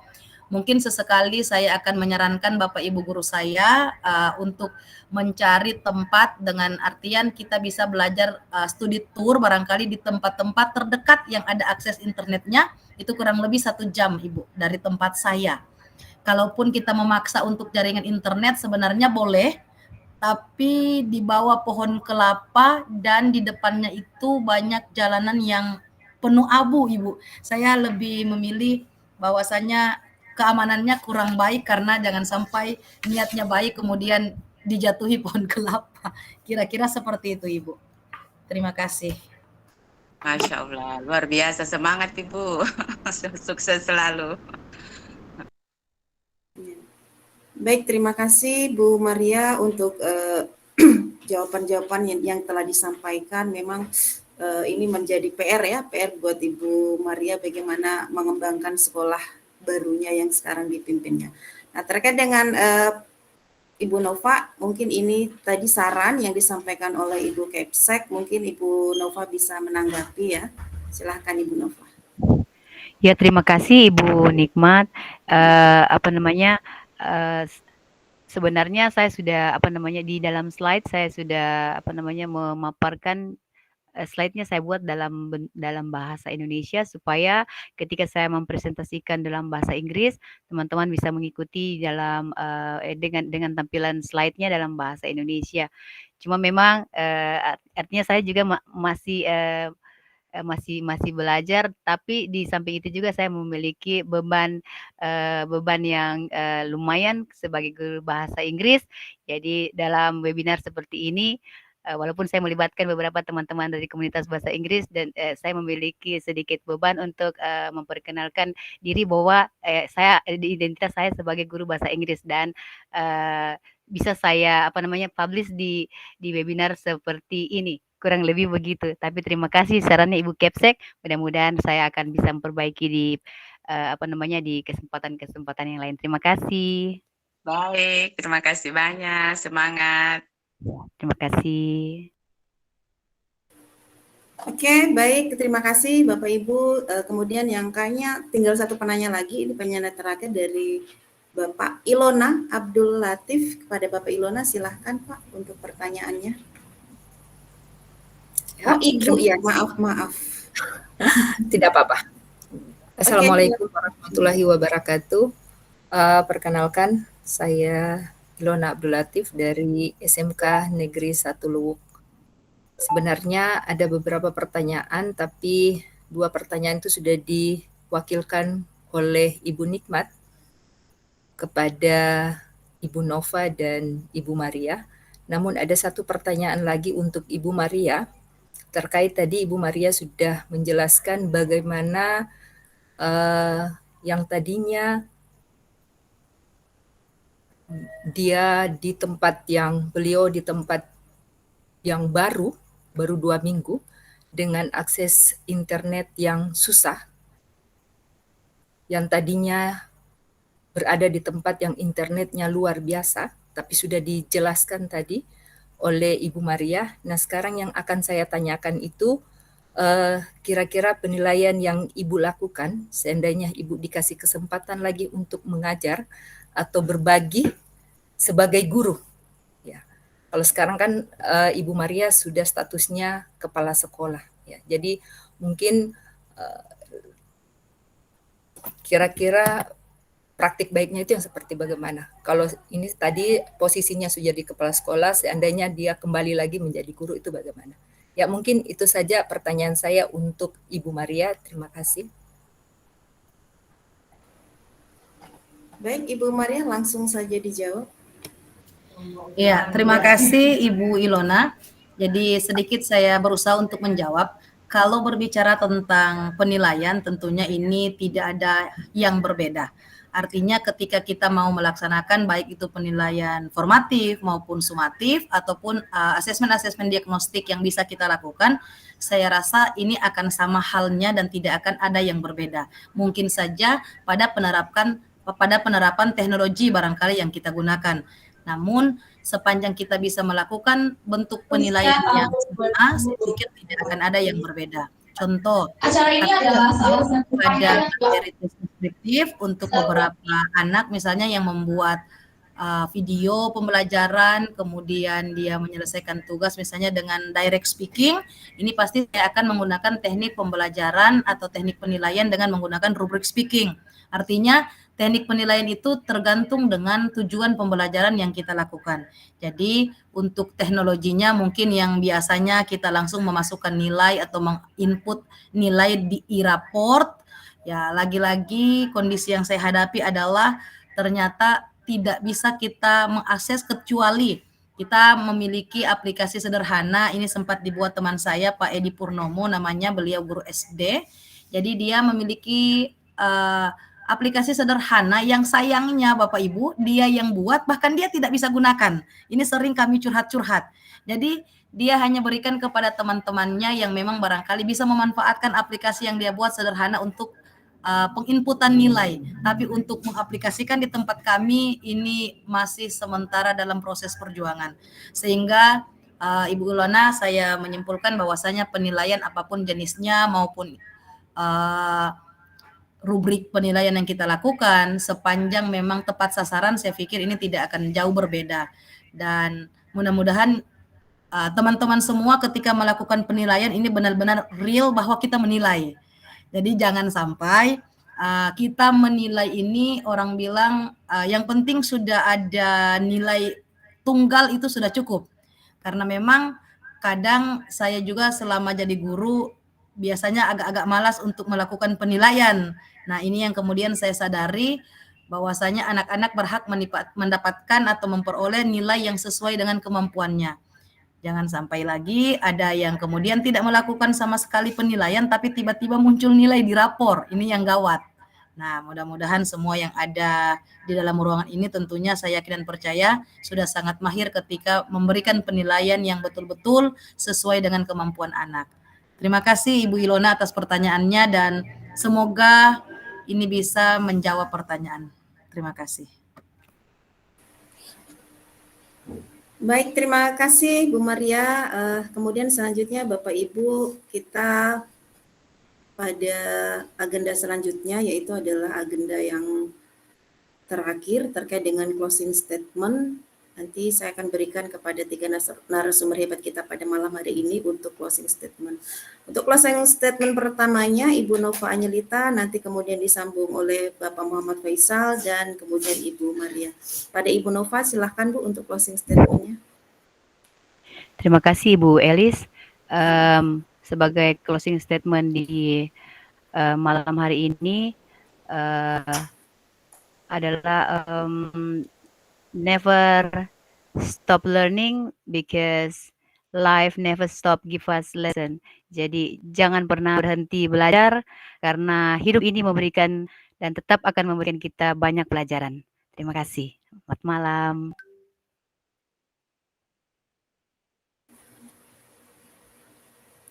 mungkin sesekali saya akan menyarankan Bapak Ibu guru saya untuk mencari tempat dengan artian kita bisa belajar studi tour barangkali di tempat-tempat terdekat yang ada akses internetnya, itu kurang lebih 1 jam Ibu dari tempat saya. Kalaupun kita memaksa untuk jaringan internet sebenarnya boleh, tapi di bawah pohon kelapa dan di depannya itu banyak jalanan yang penuh abu, Ibu. Saya lebih memilih bahwasanya keamanannya kurang baik karena jangan sampai niatnya baik kemudian dijatuhi pohon kelapa. Kira-kira seperti itu, Ibu. Terima kasih. Masya Allah, luar biasa, semangat Ibu. Sukses selalu. Baik, terima kasih Bu Maria untuk jawaban-jawaban yang telah disampaikan. Memang ini menjadi PR ya, PR buat Ibu Maria bagaimana mengembangkan sekolah barunya yang sekarang dipimpinnya. Nah, terkait dengan Ibu Nova, mungkin ini tadi saran yang disampaikan oleh Ibu Kepsek, mungkin Ibu Nova bisa menanggapi ya. Silahkan Ibu Nova. Ya, terima kasih Ibu Nikmat. Sebenarnya saya sudah di dalam slide saya sudah memaparkan slide-nya saya buat dalam bahasa Indonesia supaya ketika saya mempresentasikan dalam bahasa Inggris teman-teman bisa mengikuti dalam dengan tampilan slide-nya dalam bahasa Indonesia. Cuma memang artinya saya juga masih belajar, tapi di samping itu juga saya memiliki beban yang lumayan sebagai guru bahasa Inggris. Jadi dalam webinar seperti ini, walaupun saya melibatkan beberapa teman-teman dari komunitas bahasa Inggris dan saya memiliki sedikit beban untuk memperkenalkan diri bahwa identitas saya sebagai guru bahasa Inggris dan bisa saya publish di webinar seperti ini. Kurang lebih begitu. Tapi terima kasih sarannya Ibu Kepsek. Mudah-mudahan saya akan bisa memperbaiki di di kesempatan-kesempatan yang lain. Terima kasih. Baik, terima kasih banyak. Semangat. Terima kasih. Oke, baik. Terima kasih Bapak Ibu. Kemudian yang kayaknya tinggal satu penanya lagi. Ini penanya terakhir dari Bapak Ilona Abdul Latif. Kepada Bapak Ilona, silahkan Pak untuk pertanyaannya. Oh, Ibu ya, maaf. Tidak apa-apa. Assalamualaikum warahmatullahi wabarakatuh. Perkenalkan, saya Ilona Abdul Latif dari SMK Negeri 1 Luwuk. Sebenarnya ada beberapa pertanyaan, tapi 2 pertanyaan itu sudah diwakilkan oleh Ibu Nikmat kepada Ibu Nova dan Ibu Maria. Namun ada 1 pertanyaan lagi untuk Ibu Maria. Terkait tadi Ibu Maria sudah menjelaskan bagaimana yang tadinya beliau di tempat yang baru 2 minggu dengan akses internet yang susah, yang tadinya berada di tempat yang internetnya luar biasa, tapi sudah dijelaskan tadi oleh Ibu Maria. Nah, sekarang yang akan saya tanyakan itu kira-kira penilaian yang Ibu lakukan seandainya Ibu dikasih kesempatan lagi untuk mengajar atau berbagi sebagai guru. Ya, kalau sekarang kan Ibu Maria sudah statusnya kepala sekolah. Ya, jadi mungkin kira-kira praktik baiknya itu yang seperti bagaimana? Kalau ini tadi posisinya sudah di kepala sekolah, seandainya dia kembali lagi menjadi guru itu bagaimana? Ya, mungkin itu saja pertanyaan saya untuk Ibu Maria. Terima kasih. Baik, Ibu Maria langsung saja dijawab. Ya, terima kasih Ibu Ilona. Jadi sedikit saya berusaha untuk menjawab. kalau berbicara tentang penilaian, tentunya ini tidak ada yang berbeda. Artinya ketika kita mau melaksanakan baik itu penilaian formatif maupun sumatif ataupun asesmen-asesmen diagnostik yang bisa kita lakukan, saya rasa ini akan sama halnya dan tidak akan ada yang berbeda. Mungkin saja pada penerapan teknologi barangkali yang kita gunakan. Namun sepanjang kita bisa melakukan bentuk penilaian yang sama, saya pikir tidak akan ada yang berbeda. Contoh, Acara ini adalah salah satu ada materi deskriptif untuk beberapa anak misalnya yang membuat video pembelajaran, kemudian dia menyelesaikan tugas misalnya dengan direct speaking, ini pasti saya akan menggunakan teknik pembelajaran atau teknik penilaian dengan menggunakan rubric speaking. Artinya teknik penilaian itu tergantung dengan tujuan pembelajaran yang kita lakukan. Jadi untuk teknologinya mungkin yang biasanya kita langsung memasukkan nilai atau menginput nilai di e-report, ya lagi-lagi kondisi yang saya hadapi adalah ternyata tidak bisa kita mengakses kecuali kita memiliki aplikasi sederhana. Ini sempat dibuat teman saya Pak Edi Purnomo, namanya beliau guru SD. Jadi dia memiliki aplikasi sederhana yang sayangnya Bapak Ibu dia yang buat bahkan dia tidak bisa gunakan. Ini sering kami curhat-curhat. Jadi dia hanya berikan kepada teman-temannya yang memang barangkali bisa memanfaatkan aplikasi yang dia buat sederhana untuk penginputan nilai. Tapi untuk mengaplikasikan di tempat kami ini masih sementara dalam proses perjuangan. Sehingga Ibu Ilona, saya menyimpulkan bahwasanya penilaian apapun jenisnya maupun rubrik penilaian yang kita lakukan sepanjang memang tepat sasaran, saya pikir ini tidak akan jauh berbeda. Dan mudah-mudahan teman-teman semua ketika melakukan penilaian ini benar-benar real bahwa kita menilai. Jadi jangan sampai kita menilai ini orang bilang yang penting sudah ada nilai tunggal itu sudah cukup. Karena memang kadang saya juga selama jadi guru biasanya agak-agak malas untuk melakukan penilaian. Nah, ini yang kemudian saya sadari bahwasanya anak-anak berhak mendapatkan atau memperoleh nilai yang sesuai dengan kemampuannya. Jangan sampai lagi ada yang kemudian tidak melakukan sama sekali penilaian tapi tiba-tiba muncul nilai di rapor. Ini yang gawat. Nah, mudah-mudahan semua yang ada di dalam ruangan ini tentunya saya yakin dan percaya sudah sangat mahir ketika memberikan penilaian yang betul-betul sesuai dengan kemampuan anak. Terima kasih Ibu Ilona atas pertanyaannya dan semoga ini bisa menjawab pertanyaan. Terima kasih. Baik, terima kasih Bu Maria. Kemudian selanjutnya Bapak Ibu, kita pada agenda selanjutnya yaitu adalah agenda yang terakhir terkait dengan closing statement. Nanti saya akan berikan kepada 3 narasumber hebat kita pada malam hari ini untuk closing statement. Untuk closing statement pertamanya Ibu Nova Anyelita, nanti kemudian disambung oleh Bapak Muhammad Faisal dan kemudian Ibu Maria. Pada Ibu Nova silahkan Bu untuk closing statement-nya. Terima kasih Bu Elis. Sebagai closing statement di malam hari ini adalah never stop learning because life never stop give us lesson. Jadi jangan pernah berhenti belajar karena hidup ini memberikan dan tetap akan memberikan kita banyak pelajaran. Terima kasih. Selamat malam.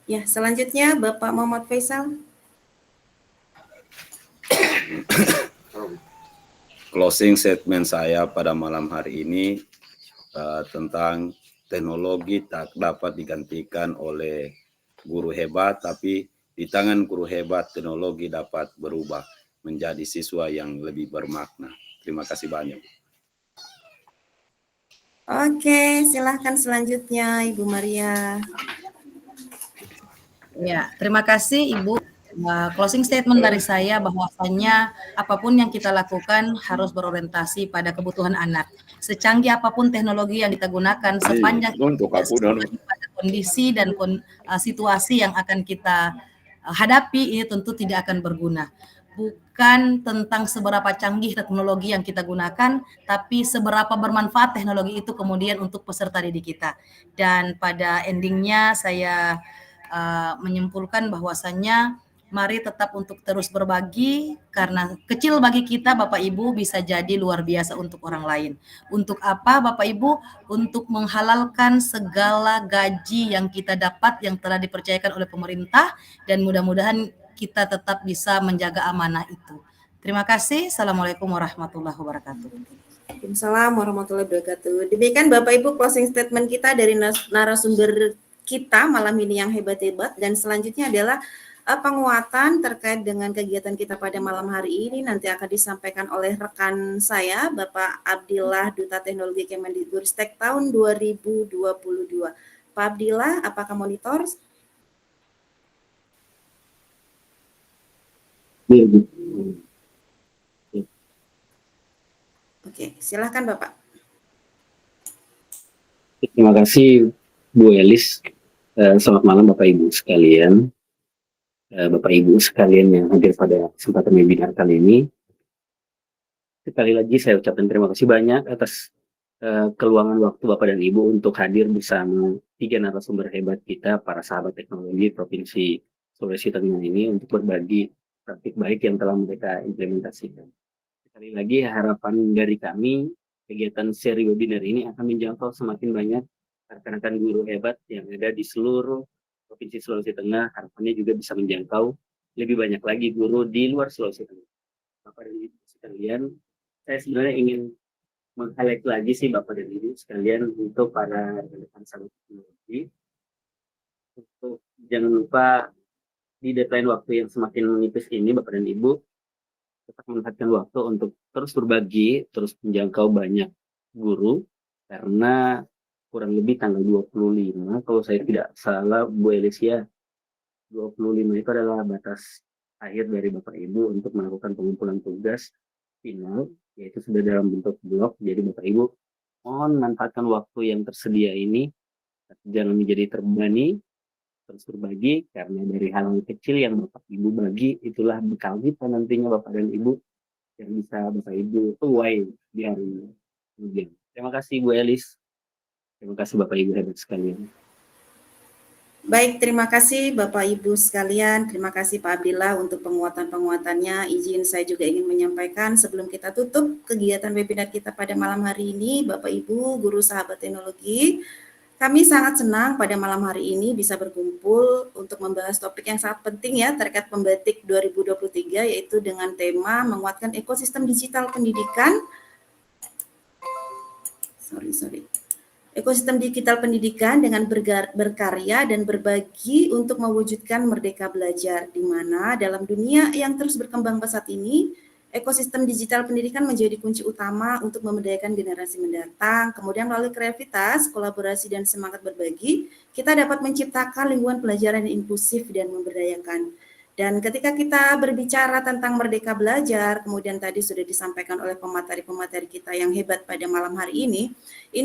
Ya, selanjutnya Bapak Muhammad Faisal. Closing statement saya pada malam hari ini tentang teknologi tak dapat digantikan oleh guru hebat, tapi di tangan guru hebat teknologi dapat berubah menjadi siswa yang lebih bermakna. Terima kasih banyak. Oke, silahkan selanjutnya Ibu Maria. Ya, terima kasih Ibu. Closing statement dari saya bahwasanya apapun yang kita lakukan harus berorientasi pada kebutuhan anak. Secanggih apapun teknologi yang kita gunakan, sepanjang pada kondisi dan situasi yang akan kita hadapi, ini tentu tidak akan berguna. Bukan tentang seberapa canggih teknologi yang kita gunakan, tapi seberapa bermanfaat teknologi itu kemudian untuk peserta didik kita. Dan pada endingnya saya menyimpulkan bahwasannya mari tetap untuk terus berbagi, karena kecil bagi kita Bapak Ibu bisa jadi luar biasa untuk orang lain. Untuk apa Bapak Ibu? Untuk menghalalkan segala gaji yang kita dapat yang telah dipercayakan oleh pemerintah, dan mudah-mudahan kita tetap bisa menjaga amanah itu. Terima kasih. Assalamualaikum warahmatullahi wabarakatuh. Waalaikumsalam warahmatullahi wabarakatuh. Demikian Bapak Ibu closing statement kita dari narasumber kita malam ini yang hebat-hebat, dan selanjutnya adalah penguatan terkait dengan kegiatan kita pada malam hari ini nanti akan disampaikan oleh rekan saya Bapak Abdillah, Duta Teknologi Kemendikbudristek tahun 2022. Pak Abdillah, apakah monitor? Oke, silakan Bapak. Terima kasih Bu Elis. Selamat malam Bapak Ibu sekalian. Bapak Ibu sekalian yang hadir pada kesempatan webinar kali ini. Sekali lagi saya ucapkan terima kasih banyak atas keluangan waktu Bapak dan Ibu untuk hadir bersama 3 narasumber hebat kita, para sahabat teknologi Provinsi Sulawesi Tengah ini, untuk berbagi praktik baik yang telah mereka implementasikan. Sekali lagi harapan dari kami, kegiatan seri webinar ini akan menjangkau semakin banyak rekan-rekan guru hebat yang ada di seluruh Provinsi Sulawesi Tengah. Harapannya juga bisa menjangkau lebih banyak lagi guru di luar Sulawesi Tengah. Bapak dan Ibu sekalian, saya sebenarnya ingin meng-highlight lagi sih Bapak dan Ibu sekalian untuk para rekan sahabat teknologi, untuk jangan lupa di deadline waktu yang semakin menipis ini Bapak dan Ibu tetap memanfaatkan waktu untuk terus berbagi, terus menjangkau banyak guru, karena kurang lebih tanggal 25, kalau saya tidak salah Bu Elisia, 25 itu adalah batas akhir dari Bapak Ibu untuk melakukan pengumpulan tugas final, yaitu sudah dalam bentuk blog. Jadi Bapak Ibu mohon manfaatkan waktu yang tersedia ini, jangan menjadi terbebani, terus berbagi, karena dari hal kecil yang Bapak Ibu bagi, itulah bekal kita nantinya Bapak dan Ibu yang bisa Bapak Ibu tuai di hari kemudian. Terima kasih Bu Elis. Terima kasih Bapak Ibu hebat sekalian. Baik, terima kasih Bapak Ibu sekalian. Terima kasih Pak Abdillah untuk penguatan-penguatannya. Izin saya juga ingin menyampaikan sebelum kita tutup kegiatan webinar kita pada malam hari ini, Bapak Ibu, guru sahabat teknologi, kami sangat senang pada malam hari ini bisa berkumpul untuk membahas topik yang sangat penting ya terkait Pembatik 2023, yaitu dengan tema menguatkan ekosistem digital pendidikan. Ekosistem digital pendidikan dengan berkarya dan berbagi untuk mewujudkan merdeka belajar, di mana dalam dunia yang terus berkembang pesat ini, ekosistem digital pendidikan menjadi kunci utama untuk memberdayakan generasi mendatang. Kemudian melalui kreativitas, kolaborasi, dan semangat berbagi, kita dapat menciptakan lingkungan pelajaran yang inklusif dan memberdayakan. Dan ketika kita berbicara tentang merdeka belajar, kemudian tadi sudah disampaikan oleh pemateri-pemateri kita yang hebat pada malam hari ini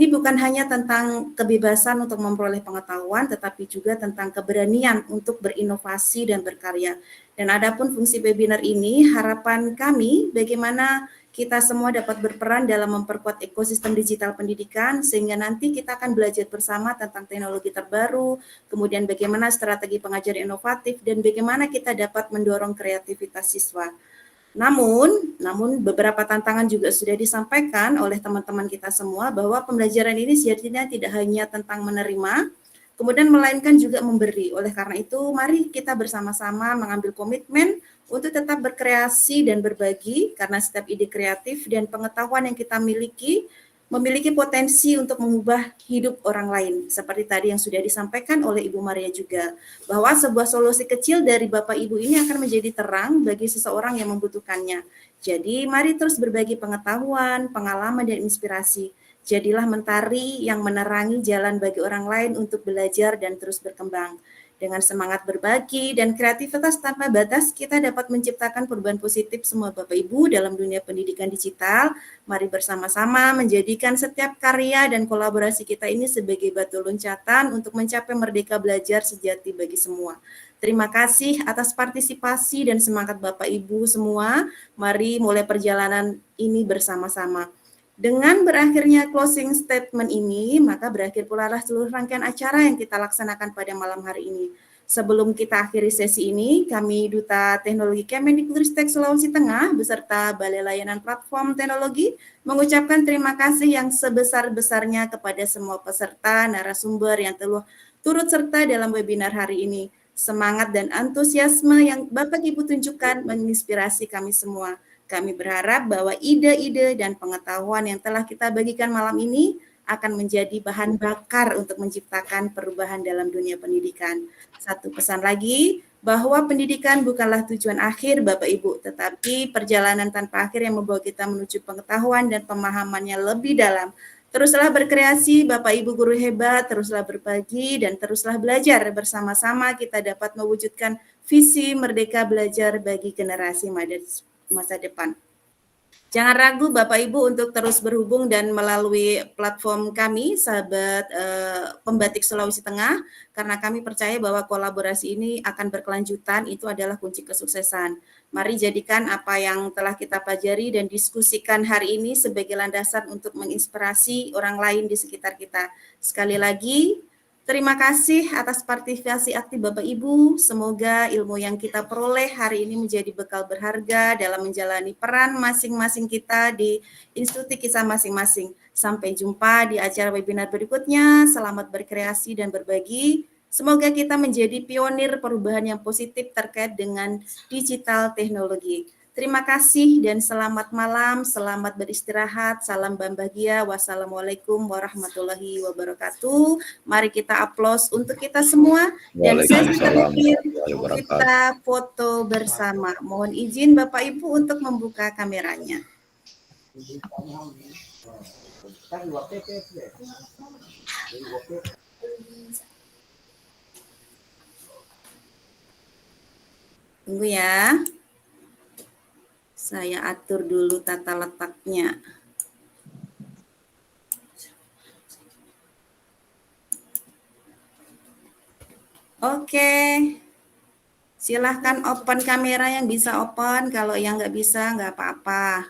bukan hanya tentang kebebasan untuk memperoleh pengetahuan, tetapi juga tentang keberanian untuk berinovasi dan berkarya. Dan adapun fungsi webinar ini, harapan kami bagaimana kita semua dapat berperan dalam memperkuat ekosistem digital pendidikan, sehingga nanti kita akan belajar bersama tentang teknologi terbaru, kemudian bagaimana strategi pengajaran inovatif, dan bagaimana kita dapat mendorong kreativitas siswa. Namun beberapa tantangan juga sudah disampaikan oleh teman-teman kita semua, bahwa pembelajaran ini sejatinya tidak hanya tentang menerima, kemudian melainkan juga memberi. Oleh karena itu, mari kita bersama-sama mengambil komitmen untuk tetap berkreasi dan berbagi, karena setiap ide kreatif dan pengetahuan yang kita memiliki potensi untuk mengubah hidup orang lain. Seperti tadi yang sudah disampaikan oleh Ibu Maria juga, bahwa sebuah solusi kecil dari Bapak Ibu ini akan menjadi terang bagi seseorang yang membutuhkannya. Jadi mari terus berbagi pengetahuan, pengalaman, dan inspirasi. Jadilah mentari yang menerangi jalan bagi orang lain untuk belajar dan terus berkembang. Dengan semangat berbagi dan kreativitas tanpa batas, kita dapat menciptakan perubahan positif semua Bapak Ibu dalam dunia pendidikan digital. Mari bersama-sama menjadikan setiap karya dan kolaborasi kita ini sebagai batu loncatan untuk mencapai merdeka belajar sejati bagi semua. Terima kasih atas partisipasi dan semangat Bapak Ibu semua. Mari mulai perjalanan ini bersama-sama. Dengan berakhirnya closing statement ini, maka berakhir pula seluruh rangkaian acara yang kita laksanakan pada malam hari ini. Sebelum kita akhiri sesi ini, kami Duta Teknologi Kemendikbudristek Sulawesi Tengah beserta Balai Layanan Platform Teknologi mengucapkan terima kasih yang sebesar-besarnya kepada semua peserta narasumber yang telah turut serta dalam webinar hari ini. Semangat dan antusiasme yang Bapak Ibu tunjukkan menginspirasi kami semua. Kami berharap bahwa ide-ide dan pengetahuan yang telah kita bagikan malam ini akan menjadi bahan bakar untuk menciptakan perubahan dalam dunia pendidikan. Satu pesan lagi, bahwa pendidikan bukanlah tujuan akhir Bapak Ibu, tetapi perjalanan tanpa akhir yang membawa kita menuju pengetahuan dan pemahamannya lebih dalam. Teruslah berkreasi Bapak Ibu guru hebat, teruslah berbagi dan teruslah belajar. Bersama-sama kita dapat mewujudkan visi merdeka belajar bagi generasi masa depan. Jangan ragu Bapak Ibu untuk terus berhubung dan melalui platform kami, sahabat pembatik Sulawesi Tengah, karena kami percaya bahwa kolaborasi ini akan berkelanjutan, itu adalah kunci kesuksesan. Mari jadikan apa yang telah kita pelajari dan diskusikan hari ini sebagai landasan untuk menginspirasi orang lain di sekitar kita. Sekali lagi, terima kasih atas partisipasi aktif Bapak Ibu. Semoga ilmu yang kita peroleh hari ini menjadi bekal berharga dalam menjalani peran masing-masing kita di institusi kita masing-masing. Sampai jumpa di acara webinar berikutnya. Selamat berkreasi dan berbagi. Semoga kita menjadi pionir perubahan yang positif terkait dengan digital teknologi. Terima kasih dan selamat malam, selamat beristirahat, salam bahagia, wassalamualaikum warahmatullahi wabarakatuh. Mari kita aplaus untuk kita semua dan sesi terakhir kita foto bersama. Mohon izin Bapak Ibu untuk membuka kameranya. Tunggu ya. Saya atur dulu tata letaknya. Oke. Silahkan open kamera yang bisa open. Kalau yang nggak bisa, nggak apa-apa.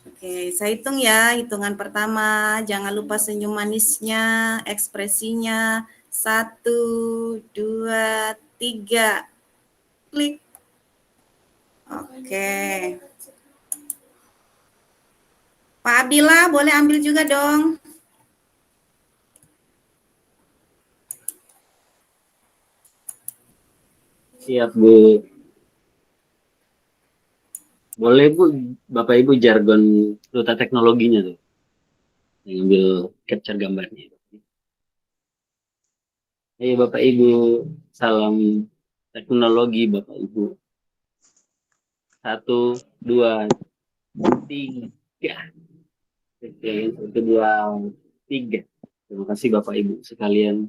Oke, saya hitung ya. Hitungan pertama. Jangan lupa senyum manisnya, ekspresinya. 1, 2, 3. Klik. Oke. Pak Abdillah, boleh ambil juga dong. Siap, Bu. Boleh, Bu, Bapak Ibu jargon Duta Teknologinya tuh. Yang ambil capture gambarnya. Ayo Bapak Ibu, salam teknologi Bapak Ibu. 1, 2, 3. Oke, 1, 2, 3. Terima kasih Bapak Ibu sekalian.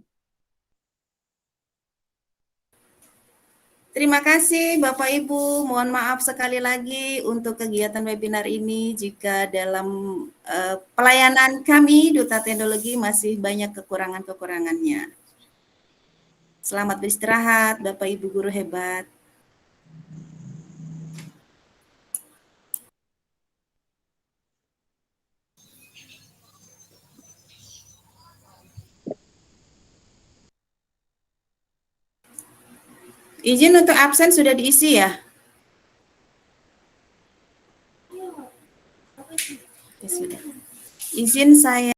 Terima kasih Bapak Ibu. Mohon maaf sekali lagi untuk kegiatan webinar ini jika dalam pelayanan kami Duta Teknologi masih banyak kekurangan-kekurangannya. Selamat beristirahat Bapak Ibu guru hebat. Izin untuk absen sudah diisi ya? Oke, sudah. Izin saya